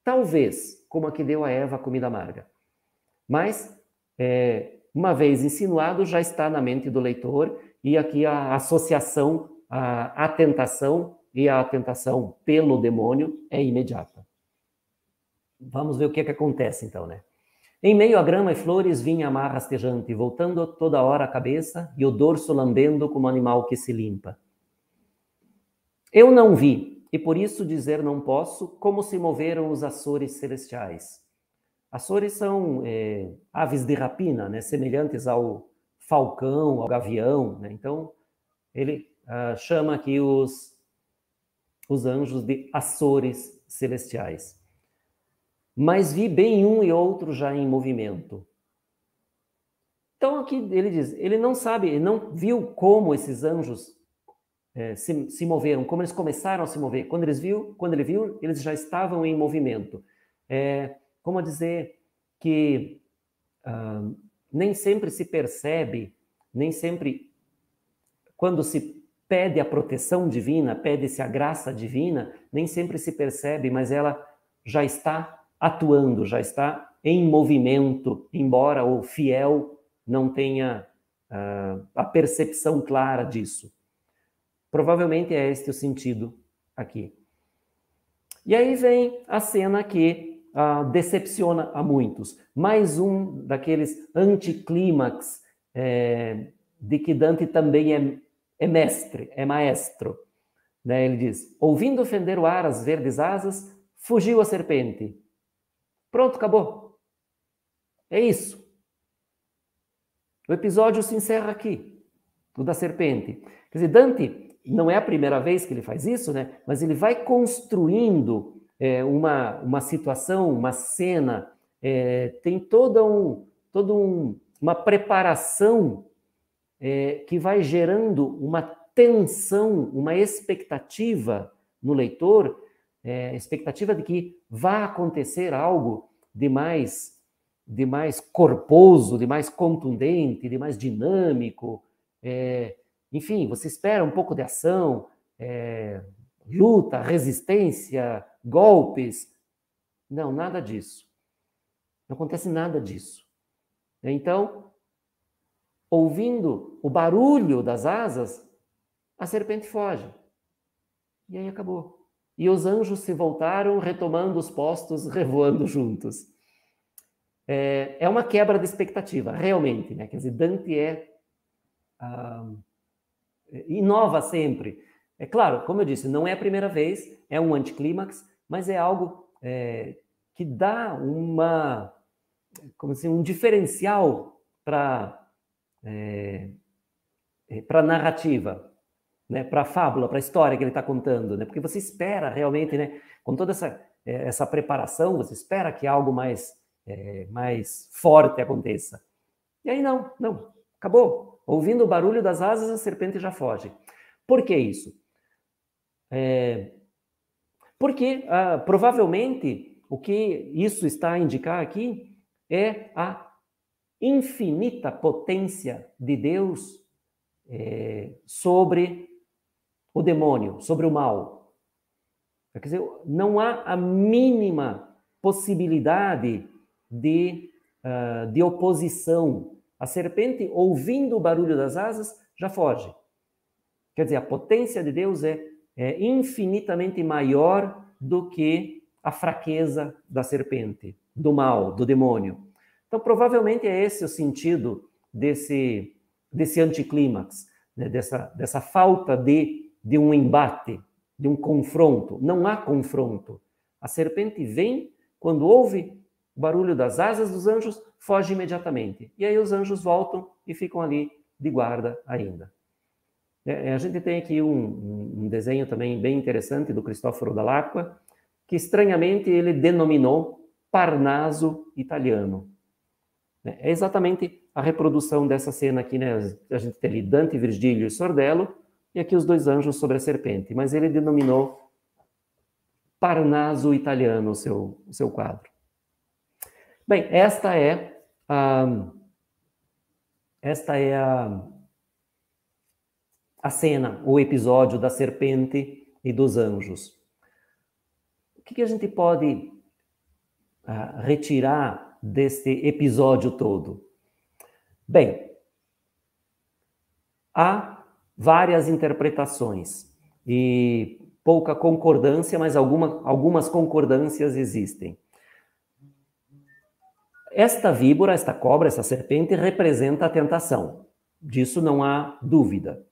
Talvez, como a que deu a Eva a comida amarga. Mas, uma vez insinuado, já está na mente do leitor, e aqui a associação à tentação e a tentação pelo demônio é imediata. Vamos ver o que acontece então, né? Em meio a grama e flores vinha a mar rastejante, voltando toda hora a cabeça e o dorso lambendo como animal que se limpa. Eu não vi, e por isso dizer não posso, como se moveram os Açores celestiais. Açores são aves de rapina, né? Semelhantes ao falcão, ao gavião, né? Então, ele chama aqui os anjos de Açores celestiais. Mas vi bem um e outro já em movimento. Então aqui ele diz, ele não sabe, ele não viu como esses anjos se moveram, como eles começaram a se mover. Quando ele viu, eles já estavam em movimento. Como dizer que nem sempre se percebe, nem sempre, quando se pede a proteção divina, pede-se a graça divina, nem sempre se percebe, mas ela já está atuando, já está em movimento, embora o fiel não tenha a percepção clara disso. Provavelmente é este o sentido aqui. E aí vem a cena que decepciona a muitos. Mais um daqueles anticlímax de que Dante também é mestre, é maestro. Né? Ele diz, ouvindo fender o ar as verdes asas, fugiu a serpente. Pronto, acabou. É isso. O episódio se encerra aqui, o da serpente. Quer dizer, Dante, não é a primeira vez que ele faz isso, né? Mas ele vai construindo uma situação, uma cena, tem toda uma preparação que vai gerando uma tensão, uma expectativa no leitor a expectativa de que vá acontecer algo de mais corposo, de mais contundente, de mais dinâmico. Enfim, você espera um pouco de ação, luta, resistência, golpes. Não, nada disso. Não acontece nada disso. Então, ouvindo o barulho das asas, a serpente foge. E aí acabou. E os anjos se voltaram, retomando os postos, revoando juntos. É uma quebra de expectativa, realmente, né? Quer dizer, Dante inova sempre. É claro, como eu disse, não é a primeira vez, é um anticlímax, mas é algo que dá um diferencial para a narrativa, né? Para a fábula, para a história que ele está contando, né? Porque você espera realmente, né? Com toda essa preparação, você espera que algo mais forte aconteça. E aí não, acabou. Ouvindo o barulho das asas, a serpente já foge. Por que isso? Porque provavelmente o que isso está a indicar aqui é a infinita potência de Deus sobre o demônio, sobre o mal. Quer dizer, não há a mínima possibilidade de oposição. A serpente, ouvindo o barulho das asas, já foge. Quer dizer, a potência de Deus é infinitamente maior do que a fraqueza da serpente, do mal, do demônio. Então, provavelmente é esse o sentido desse anticlímax, né? dessa falta de um embate, de um confronto. Não há confronto. A serpente vem, quando ouve o barulho das asas dos anjos, foge imediatamente. E aí os anjos voltam e ficam ali de guarda ainda. A gente tem aqui um desenho também bem interessante do Cristoforo Dall'Acqua, que estranhamente ele denominou Parnaso italiano. É exatamente a reprodução dessa cena aqui, né? A gente tem ali Dante, Virgílio e Sordello, e aqui os dois anjos sobre a serpente, mas ele denominou Parnaso italiano o seu quadro. Bem, esta é a cena, o episódio da serpente e dos anjos. O que a gente pode retirar desse episódio todo? Bem, há várias interpretações e pouca concordância, mas algumas concordâncias existem. Esta víbora, esta cobra, essa serpente representa a tentação. Disso não há dúvida.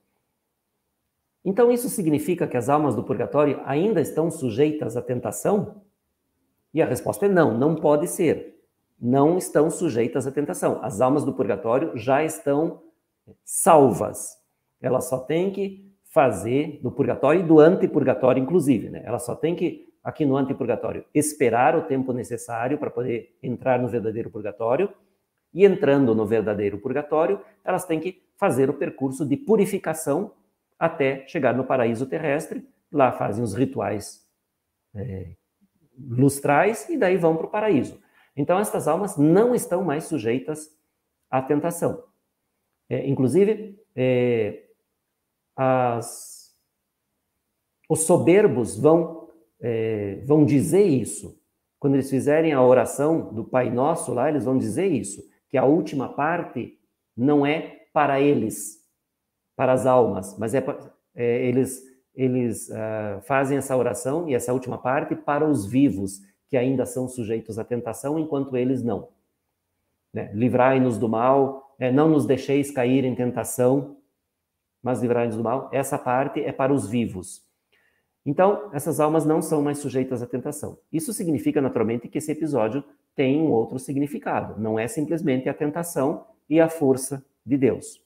Então isso significa que as almas do purgatório ainda estão sujeitas à tentação? E a resposta é não, não pode ser. Não estão sujeitas à tentação. As almas do purgatório já estão salvas. Elas só têm que fazer, do purgatório e do antipurgatório inclusive, né? Elas só têm que, aqui no antipurgatório, esperar o tempo necessário para poder entrar no verdadeiro purgatório, e entrando no verdadeiro purgatório, elas têm que fazer o percurso de purificação até chegar no paraíso terrestre. Lá fazem os rituais lustrais e daí vão para o paraíso. Então, estas almas não estão mais sujeitas à tentação. Inclusive, os soberbos vão dizer isso. Quando eles fizerem a oração do Pai Nosso lá, eles vão dizer isso, que a última parte não é para eles, para as almas, mas eles fazem essa oração e essa última parte para os vivos, que ainda são sujeitos à tentação, enquanto eles não. Né? Livrai-nos do mal, não nos deixeis cair em tentação, mas livrai-nos do mal. Essa parte é para os vivos. Então, essas almas não são mais sujeitas à tentação. Isso significa, naturalmente, que esse episódio tem um outro significado. Não é simplesmente a tentação e a força de Deus.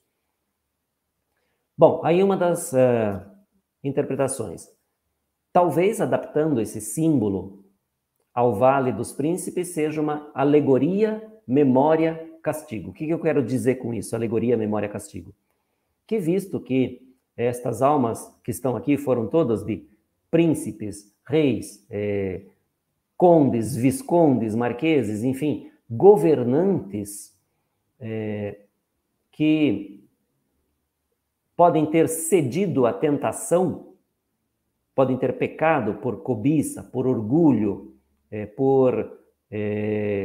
Bom, aí uma das interpretações. Talvez, adaptando esse símbolo ao Vale dos Príncipes, seja uma alegoria, memória, castigo. O que eu quero dizer com isso, alegoria, memória, castigo? Que visto que estas almas que estão aqui foram todas de príncipes, reis, condes, viscondes, marqueses, enfim, governantes que podem ter cedido à tentação, podem ter pecado por cobiça, por orgulho, por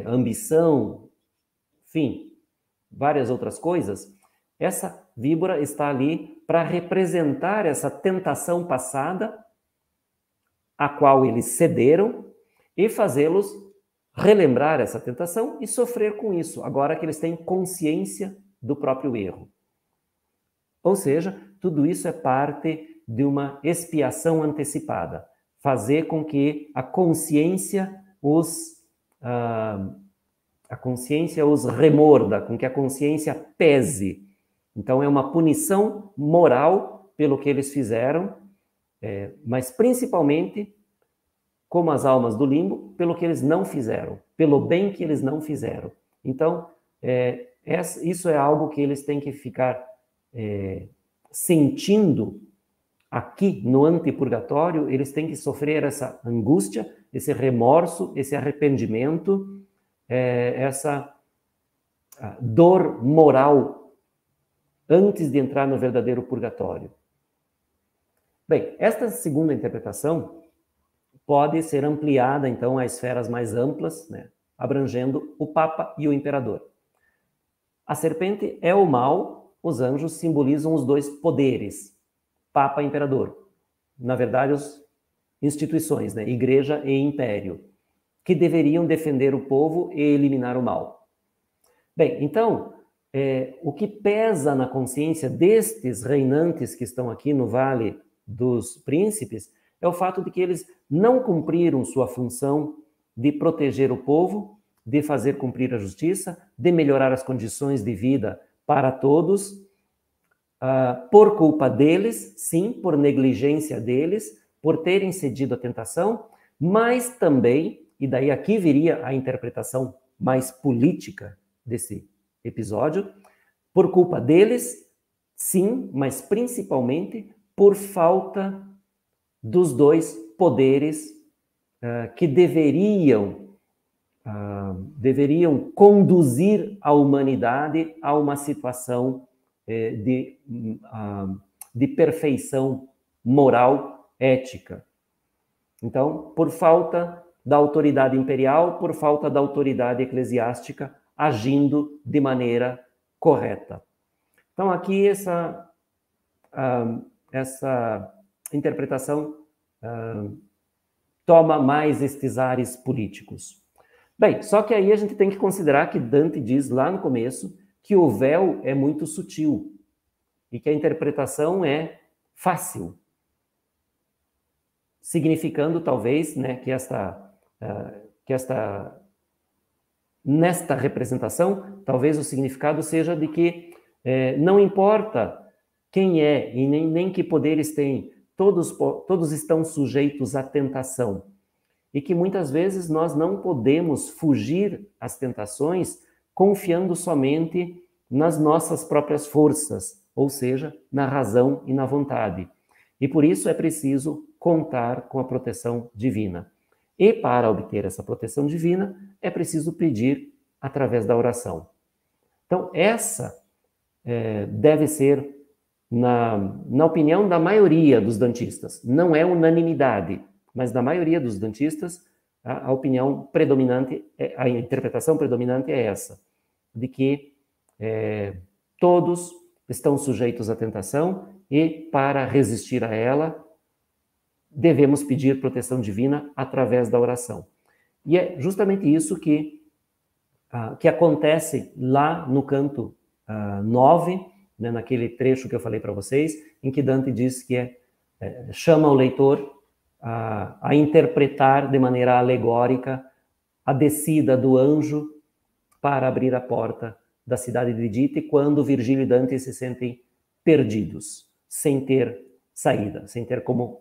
ambição, enfim, várias outras coisas. Essa víbora está ali para representar essa tentação passada, a qual eles cederam, e fazê-los relembrar essa tentação e sofrer com isso, agora que eles têm consciência do próprio erro. Ou seja, tudo isso é parte de uma expiação antecipada, fazer com que a consciência os remorda, com que a consciência pese. Então é uma punição moral pelo que eles fizeram, mas principalmente, como as almas do limbo, pelo que eles não fizeram, pelo bem que eles não fizeram. Então, isso é algo que eles têm que ficar sentindo aqui no antipurgatório. Eles têm que sofrer essa angústia, esse remorso, esse arrependimento, essa dor moral antes de entrar no verdadeiro purgatório. Bem, esta segunda interpretação pode ser ampliada, então, a esferas mais amplas, né, abrangendo o Papa e o Imperador. A serpente é o mal, os anjos simbolizam os dois poderes, Papa e Imperador. Na verdade, as instituições, né, Igreja e Império, que deveriam defender o povo e eliminar o mal. Bem, então, o que pesa na consciência destes reinantes que estão aqui no Vale dos Príncipes é o fato de que eles não cumpriram sua função de proteger o povo, de fazer cumprir a justiça, de melhorar as condições de vida para todos, por culpa deles, sim, por negligência deles, por terem cedido à tentação, mas também, e daí aqui viria a interpretação mais política desse episódio, por culpa deles, sim, mas principalmente por falta dos dois poderes que deveriam conduzir a humanidade a uma situação de perfeição moral, ética. Então, por falta da autoridade imperial, por falta da autoridade eclesiástica agindo de maneira correta. Então, aqui essa interpretação toma mais estes ares políticos. Bem, só que aí a gente tem que considerar que Dante diz lá no começo que o véu é muito sutil e que a interpretação é fácil, significando talvez, né, que nesta representação, talvez o significado seja de que não importa quem é e nem que poderes tem, todos estão sujeitos à tentação. E que muitas vezes nós não podemos fugir às tentações confiando somente nas nossas próprias forças, ou seja, na razão e na vontade. E por isso é preciso contar com a proteção divina. E para obter essa proteção divina, é preciso pedir através da oração. Então, essa deve ser, na opinião da maioria dos dantistas, não é unanimidade, mas na maioria dos dantistas, a opinião predominante, a interpretação predominante é essa, de que todos estão sujeitos à tentação e, para resistir a ela, devemos pedir proteção divina através da oração. E é justamente isso que acontece lá no canto 9, né, naquele trecho que eu falei para vocês, em que Dante diz que chama o leitor a interpretar de maneira alegórica a descida do anjo para abrir a porta da cidade de Dite, quando Virgílio e Dante se sentem perdidos, sem ter saída, sem ter como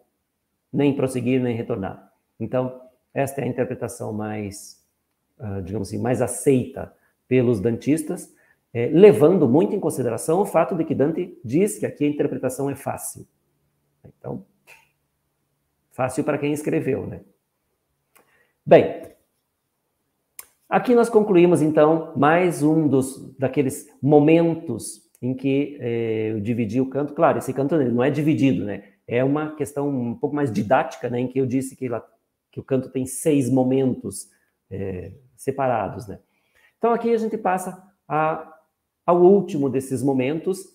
nem prosseguir, nem retornar. Então, esta é a interpretação mais, digamos assim, mais aceita pelos dantistas, levando muito em consideração o fato de que Dante diz que aqui a interpretação é fácil. Então, Fácil para quem escreveu, né? Bem, aqui nós concluímos, então, mais um daqueles momentos em que eu dividi o canto. Claro, esse canto não é dividido, né? É uma questão um pouco mais didática, né? Em que eu disse que o canto tem 6 momentos separados, né? Então, aqui a gente passa ao último desses momentos,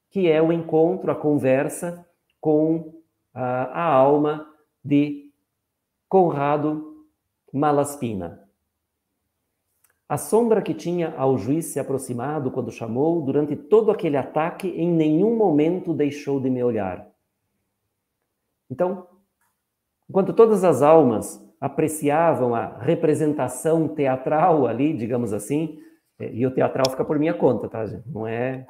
que é o encontro, a conversa com a alma de Conrado Malaspina. A sombra que tinha ao juiz se aproximado quando chamou, durante todo aquele ataque, em nenhum momento deixou de me olhar. Então, enquanto todas as almas apreciavam a representação teatral ali, digamos assim, e o teatral fica por minha conta, tá, gente? Não é...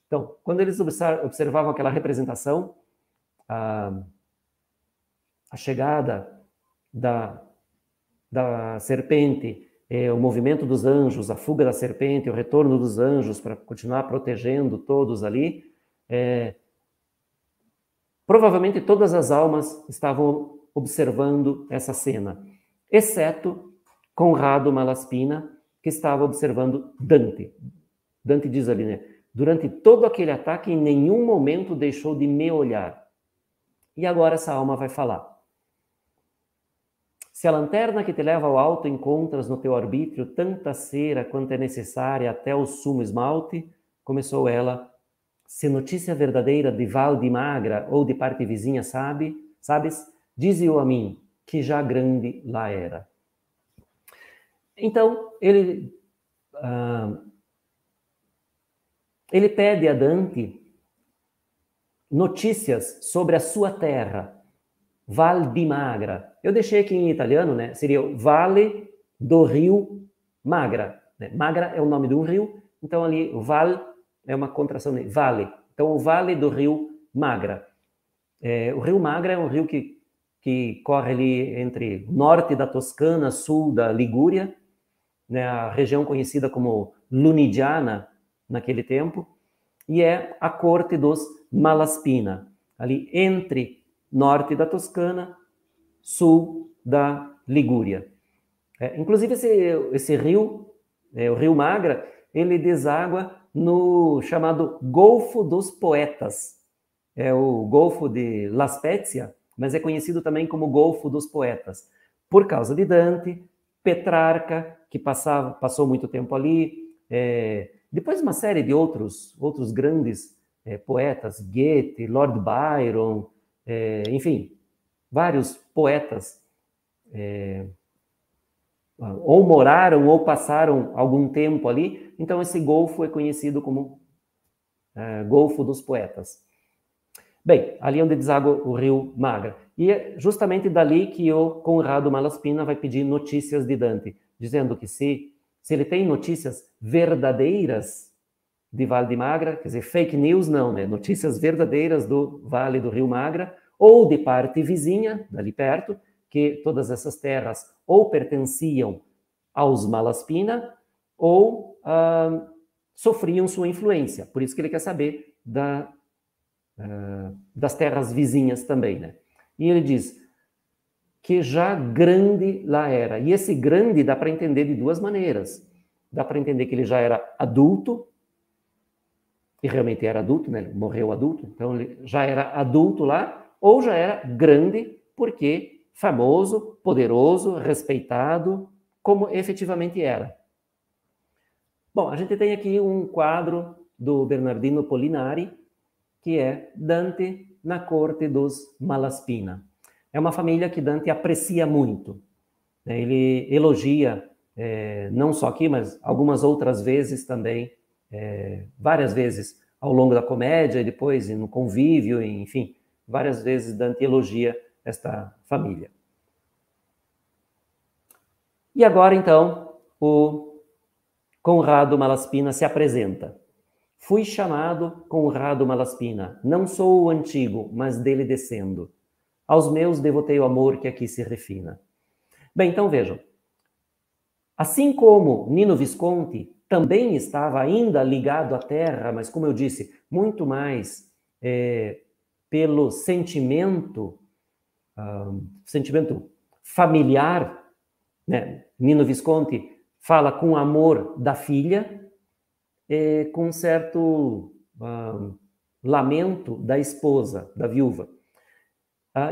Então, quando eles observavam aquela representação, a chegada da serpente, o movimento dos anjos, a fuga da serpente, o retorno dos anjos para continuar protegendo todos ali, provavelmente todas as almas estavam observando essa cena, exceto Conrado Malaspina, que estava observando Dante. Dante diz ali, né? Durante todo aquele ataque, em nenhum momento deixou de me olhar. E agora essa alma vai falar. Se a lanterna que te leva ao alto encontras no teu arbítrio tanta cera quanto é necessária até o sumo esmalte, começou ela, se notícia verdadeira de Val de Magra ou de parte vizinha sabes, dize-o a mim, que já grande lá era. Então, ele pede a Dante notícias sobre a sua terra, Val di Magra. Eu deixei aqui em italiano, né? Seria o Vale do Rio Magra. Né? Magra é o nome de um rio, então ali o Val é uma contração de Vale. Então o Vale do Rio Magra. O Rio Magra é um rio que corre ali entre norte da Toscana, sul da Ligúria, né? A região conhecida como Lunigiana naquele tempo, e é a corte dos Malaspina, ali entre norte da Toscana, sul da Ligúria. Inclusive, esse rio, o Rio Magra, ele deságua no chamado Golfo dos Poetas. É o Golfo de La Spezia, mas é conhecido também como Golfo dos Poetas, por causa de Dante, Petrarca, que passou muito tempo ali, depois uma série de outros grandes poetas, Goethe, Lord Byron, enfim, vários poetas ou moraram ou passaram algum tempo ali, então esse golfo é conhecido como Golfo dos Poetas. Bem, ali onde deságua o Rio Magra. E é justamente dali que o Conrado Malaspina vai pedir notícias de Dante, dizendo que se ele tem notícias verdadeiras de Vale de Magra, quer dizer, fake news não, né? Notícias verdadeiras do Vale do Rio Magra, ou de parte vizinha, dali perto, que todas essas terras ou pertenciam aos Malaspina, ou sofriam sua influência. Por isso que ele quer saber das terras vizinhas também, né? E ele diz que já grande lá era. E esse grande dá para entender de duas maneiras. Dá para entender que ele já era adulto, e realmente era adulto, né? Ele morreu adulto, então ele já era adulto lá, ou já era grande, porque famoso, poderoso, respeitado, como efetivamente era. Bom, a gente tem aqui um quadro do Bernardino Polinari, que é Dante na corte dos Malaspina. É uma família que Dante aprecia muito. Ele elogia, não só aqui, mas algumas outras vezes também, várias vezes ao longo da comédia e depois no convívio, enfim, várias vezes Dante elogia esta família. E agora, então, o Conrado Malaspina se apresenta. Fui chamado Conrado Malaspina, não sou o antigo, mas dele descendo. Aos meus devotei o amor que aqui se refina. Bem, então vejam. Assim como Nino Visconti também estava ainda ligado à terra, mas como eu disse, muito mais pelo sentimento sentimento familiar, né? Nino Visconti fala com amor da filha, com um certo lamento da esposa, da viúva.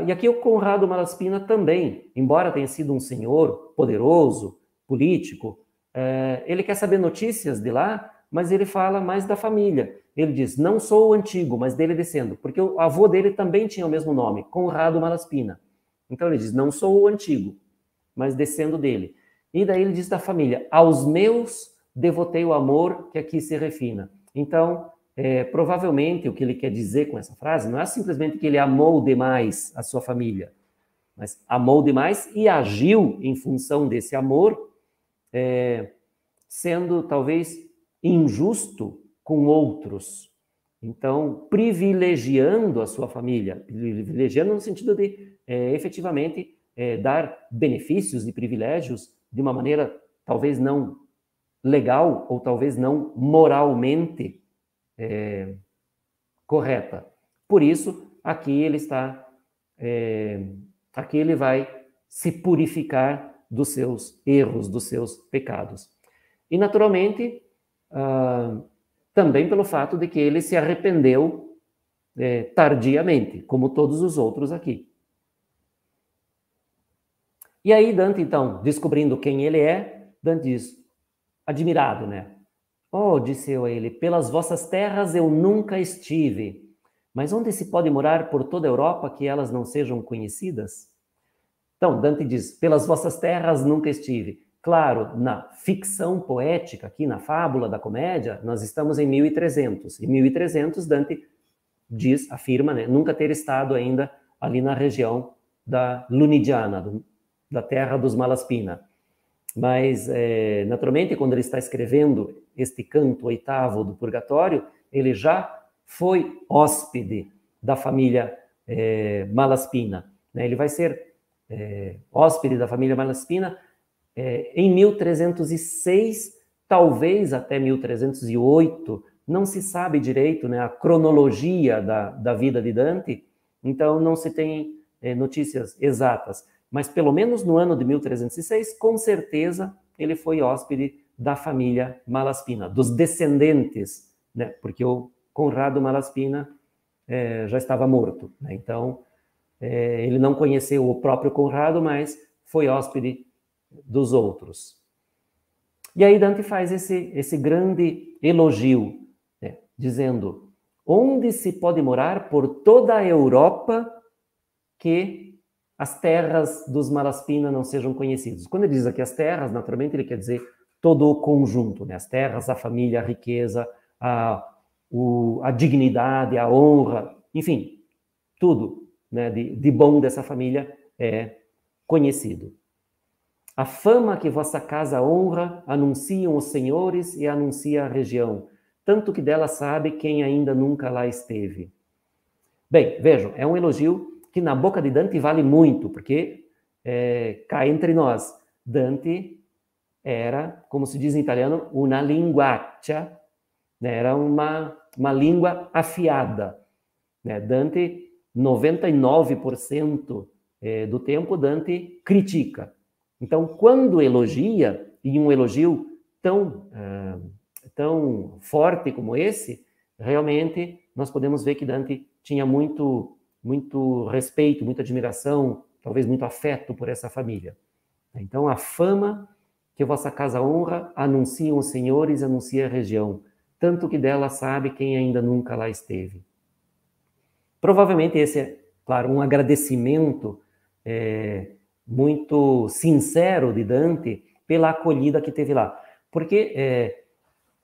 E aqui o Conrado Malaspina também, embora tenha sido um senhor poderoso, político, ele quer saber notícias de lá, mas ele fala mais da família. Ele diz, não sou o antigo, mas dele descendo, porque o avô dele também tinha o mesmo nome, Conrado Malaspina. Então ele diz, não sou o antigo, mas descendo dele. E daí ele diz da família, aos meus devotei o amor que aqui se refina. Então, provavelmente o que ele quer dizer com essa frase não é simplesmente que ele amou demais a sua família, mas amou demais e agiu em função desse amor, sendo talvez injusto com outros. Então, privilegiando a sua família, privilegiando no sentido de efetivamente dar benefícios e privilégios de uma maneira talvez não legal ou talvez não moralmente correta. Por isso, aqui ele está, aqui ele vai se purificar dos seus erros, dos seus pecados. E, naturalmente, também pelo fato de que ele se arrependeu tardiamente, como todos os outros aqui. E aí Dante, então, descobrindo quem ele é, Dante diz, admirado, né? Oh, disse eu a ele, pelas vossas terras eu nunca estive, mas onde se pode morar por toda a Europa que elas não sejam conhecidas? Então, Dante diz, pelas vossas terras nunca estive. Claro, na ficção poética, aqui na fábula da comédia, nós estamos em 1300. Em 1300, Dante diz, afirma, né, nunca ter estado ainda ali na região da Lunigiana, da terra dos Malaspina. Mas, naturalmente, quando ele está escrevendo este canto oitavo do Purgatório, ele já foi hóspede da família Malaspina. Né? Ele vai ser hóspede da família Malaspina em 1306, talvez até 1308, não se sabe direito, né, a cronologia da vida de Dante, então não se tem notícias exatas. Mas pelo menos no ano de 1306, com certeza, ele foi hóspede da família Malaspina, dos descendentes, né? Porque o Conrado Malaspina já estava morto. Né? Então, ele não conheceu o próprio Conrado, mas foi hóspede dos outros. E aí Dante faz esse grande elogio, né? Dizendo, onde se pode morar por toda a Europa que as terras dos Malaspina não sejam conhecidas. Quando ele diz aqui as terras, naturalmente ele quer dizer todo o conjunto, né? As terras, a família, a riqueza, a dignidade, a honra, enfim, tudo, né, de bom dessa família é conhecido. A fama que vossa casa honra, anunciam os senhores e anuncia a região, tanto que dela sabe quem ainda nunca lá esteve. Bem, vejam, é um elogio que na boca de Dante vale muito, porque cá entre nós, Dante era, como se diz em italiano, una linguaccia, né? Era uma língua afiada. Né? Dante, 99% do tempo, Dante critica. Então, quando elogia, e um elogio tão forte como esse, realmente nós podemos ver que Dante tinha muito respeito, muita admiração, talvez muito afeto por essa família. Então, a fama que vossa casa honra, anunciam os senhores, anuncia a região, tanto que dela sabe quem ainda nunca lá esteve. Provavelmente esse é, claro, um agradecimento muito sincero de Dante pela acolhida que teve lá. Porque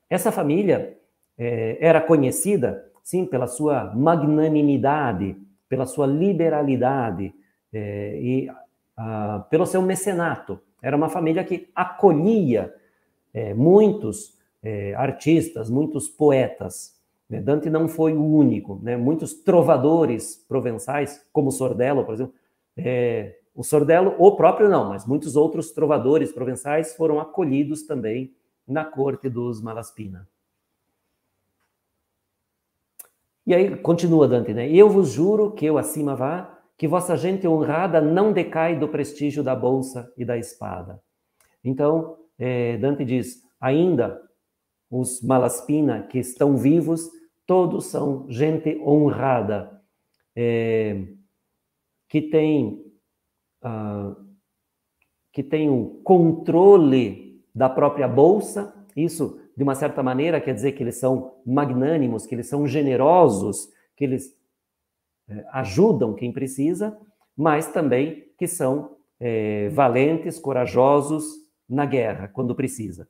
essa família era conhecida, sim, pela sua magnanimidade, pela sua liberalidade e pelo seu mecenato. Era uma família que acolhia muitos artistas, muitos poetas. Dante não foi o único. Né? Muitos trovadores provençais, como Sordello, por exemplo, o Sordello, o próprio não, mas muitos outros trovadores provençais foram acolhidos também na corte dos Malaspina. E aí continua Dante, né? Eu vos juro que eu acima vá, que vossa gente honrada não decai do prestígio da bolsa e da espada. Então, Dante diz, ainda os Malaspina que estão vivos, todos são gente honrada, que tem o controle da própria bolsa. Isso, de uma certa maneira, quer dizer que eles são magnânimos, que eles são generosos, que eles ajudam quem precisa, mas também que são valentes, corajosos na guerra, quando precisa.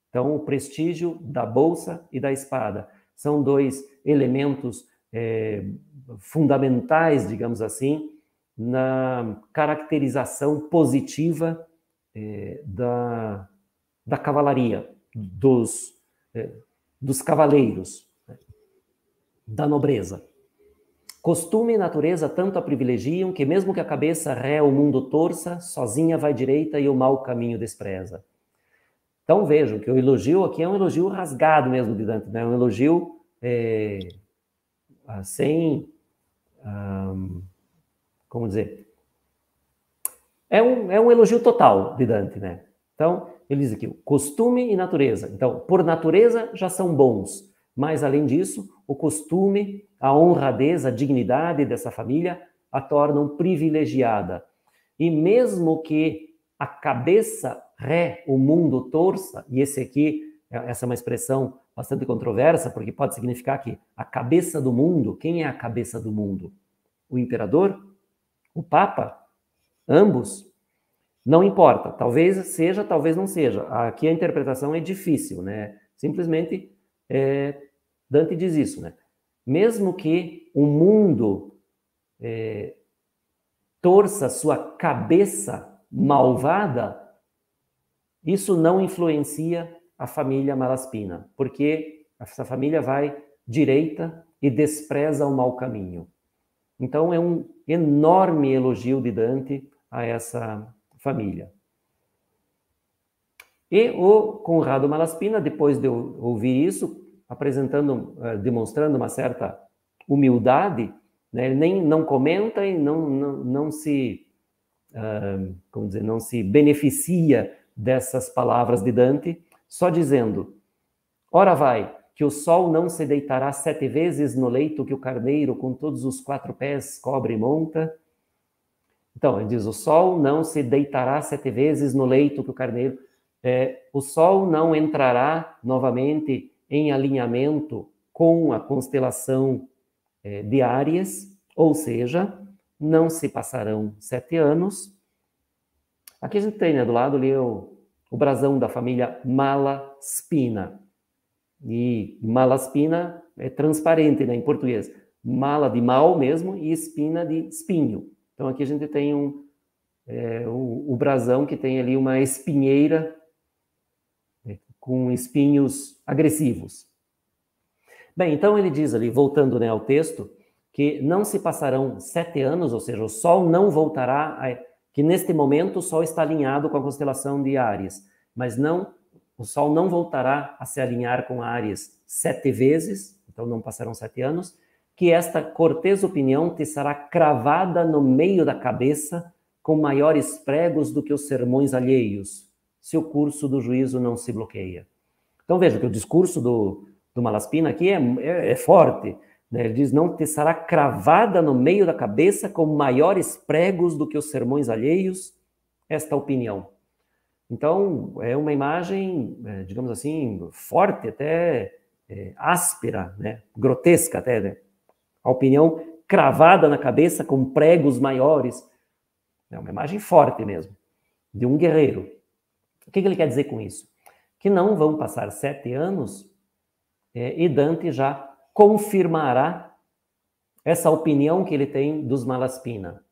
Então, o prestígio da bolsa e da espada são dois elementos fundamentais, digamos assim, na caracterização positiva da cavalaria, dos cavaleiros, né, da nobreza. Costume e natureza tanto a privilegiam que mesmo que a cabeça ré o mundo torça, sozinha vai direita e o mau caminho despreza. Então vejam que o elogio aqui é um elogio rasgado mesmo de Dante, né? Um elogio sem... como dizer? É um elogio total de Dante, né? Então, ele diz aqui, costume e natureza. Então, por natureza já são bons, mas além disso, o costume, a honradez, a dignidade dessa família a tornam privilegiada. E mesmo que a cabeça ré o mundo torça, e essa é uma expressão bastante controversa, porque pode significar que a cabeça do mundo, quem é a cabeça do mundo? O imperador? O Papa? Ambos? Não importa, talvez seja, talvez não seja. Aqui a interpretação é difícil, né? Simplesmente Dante diz isso, né? Mesmo que o mundo torça sua cabeça malvada, isso não influencia a família Malaspina, porque essa família vai direita e despreza o mau caminho. Então é um enorme elogio de Dante a essa família. E o Conrado Malaspina, depois de ouvir isso, demonstrando uma certa humildade, né, ele nem não comenta e não se beneficia dessas palavras de Dante, só dizendo: ora vai, que o sol não se deitará 7 vezes no leito que o carneiro com todos os 4 pés cobre e monta. Então, ele diz, o sol não se deitará 7 vezes no leito que o carneiro... o sol não entrará novamente em alinhamento com a constelação de Áries, ou seja, não se passarão 7 anos. Aqui a gente tem, né, do lado ali o brasão da família Malaspina. E Malaspina é transparente, né, em português. Mala de mal mesmo e espina de espinho. Então aqui a gente tem o brasão que tem ali uma espinheira com espinhos agressivos. Bem, então ele diz ali, voltando, né, ao texto, que não se passarão 7 anos, ou seja, o Sol não voltará, que neste momento o Sol está alinhado com a constelação de Áries, mas o Sol não voltará a se alinhar com Áries 7 vezes, então não passarão 7 anos, que esta cortês opinião te será cravada no meio da cabeça com maiores pregos do que os sermões alheios, se o curso do juízo não se bloqueia. Então veja que o discurso do Malaspina aqui é forte, né? Ele diz, não te será cravada no meio da cabeça com maiores pregos do que os sermões alheios, esta opinião. Então é uma imagem, digamos assim, forte, até áspera, né? Grotesca até, né? A opinião cravada na cabeça com pregos maiores. É uma imagem forte mesmo, de um guerreiro. O que ele quer dizer com isso? Que não vão passar 7 anos e Dante já confirmará essa opinião que ele tem dos Malaspina.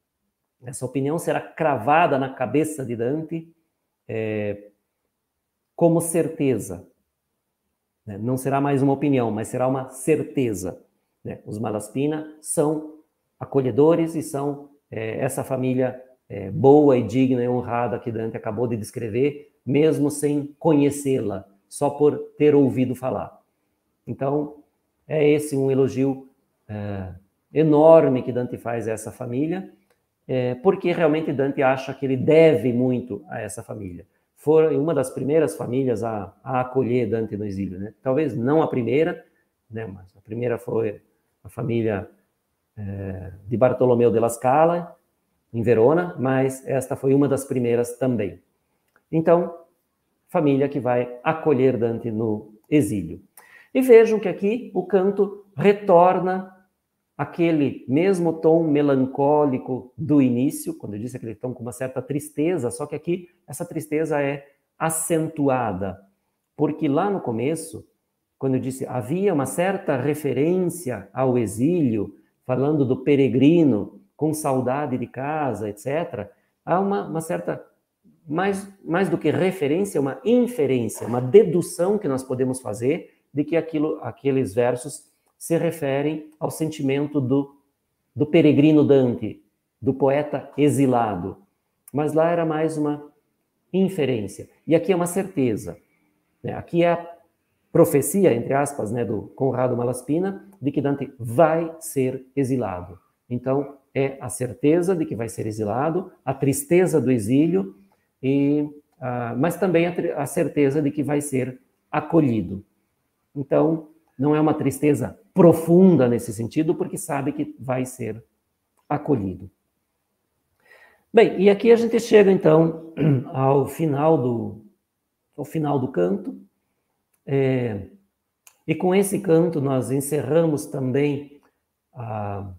Essa opinião será cravada na cabeça de Dante como certeza. Não será mais uma opinião, mas será uma certeza. Os Malaspina são acolhedores e são essa família boa e digna e honrada que Dante acabou de descrever, mesmo sem conhecê-la, só por ter ouvido falar. Então, é esse um elogio enorme que Dante faz a essa família, porque realmente Dante acha que ele deve muito a essa família. Foi uma das primeiras famílias a acolher Dante no exílio, né? Talvez não a primeira, né? Mas a primeira foi a família de Bartolomeu della Scala, em Verona, mas esta foi uma das primeiras também. Então, família que vai acolher Dante no exílio. E vejam que aqui o canto retorna aquele mesmo tom melancólico do início, quando eu disse aquele tom com uma certa tristeza, só que aqui essa tristeza é acentuada, porque lá no começo, quando eu disse havia uma certa referência ao exílio, falando do peregrino com saudade de casa, etc., há uma certa, mais do que referência, uma inferência, uma dedução que nós podemos fazer de que aqueles versos se referem ao sentimento do peregrino Dante, do poeta exilado. Mas lá era mais uma inferência. E aqui é uma certeza. Aqui é a profecia, entre aspas, do Conrado Malaspina, de que Dante vai ser exilado. Então, é a certeza de que vai ser exilado, a tristeza do exílio, mas também a certeza de que vai ser acolhido. Então, não é uma tristeza profunda nesse sentido, porque sabe que vai ser acolhido. Bem, e aqui a gente chega, então, ao final do canto, e com esse canto nós encerramos também a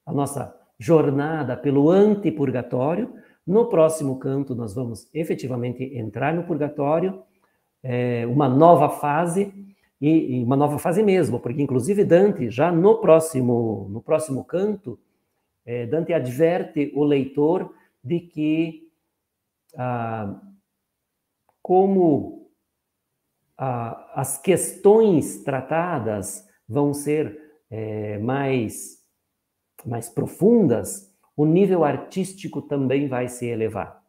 nossa jornada pelo antipurgatório. No próximo canto nós vamos efetivamente entrar no purgatório, uma nova fase, e uma nova fase mesmo, porque inclusive Dante, já no próximo canto, Dante adverte o leitor de que como as questões tratadas vão ser mais profundas, o nível artístico também vai se elevar.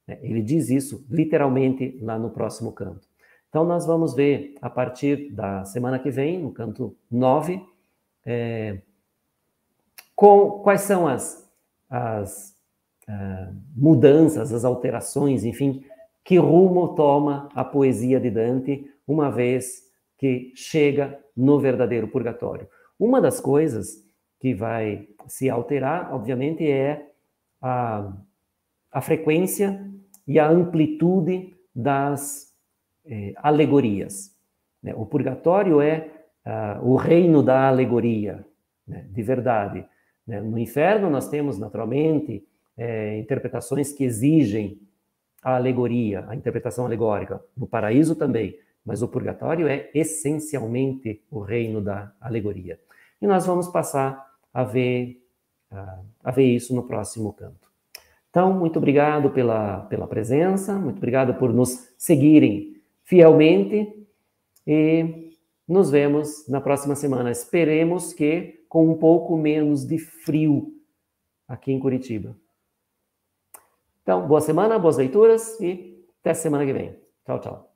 Ele diz isso literalmente lá no próximo canto. Então, nós vamos ver, a partir da semana que vem, no canto 9, quais são as mudanças, as alterações, enfim, que rumo toma a poesia de Dante uma vez que chega no verdadeiro purgatório. Uma das coisas que vai se alterar, obviamente, é a frequência e a amplitude das alegorias. O purgatório é o reino da alegoria, de verdade. No inferno nós temos, naturalmente, interpretações que exigem a alegoria, a interpretação alegórica. No paraíso também, mas o purgatório é essencialmente o reino da alegoria. E nós vamos passar a ver isso no próximo canto. Então, muito obrigado pela presença, muito obrigado por nos seguirem fielmente e nos vemos na próxima semana. Esperemos que com um pouco menos de frio aqui em Curitiba. Então, boa semana, boas leituras e até semana que vem. Tchau, tchau.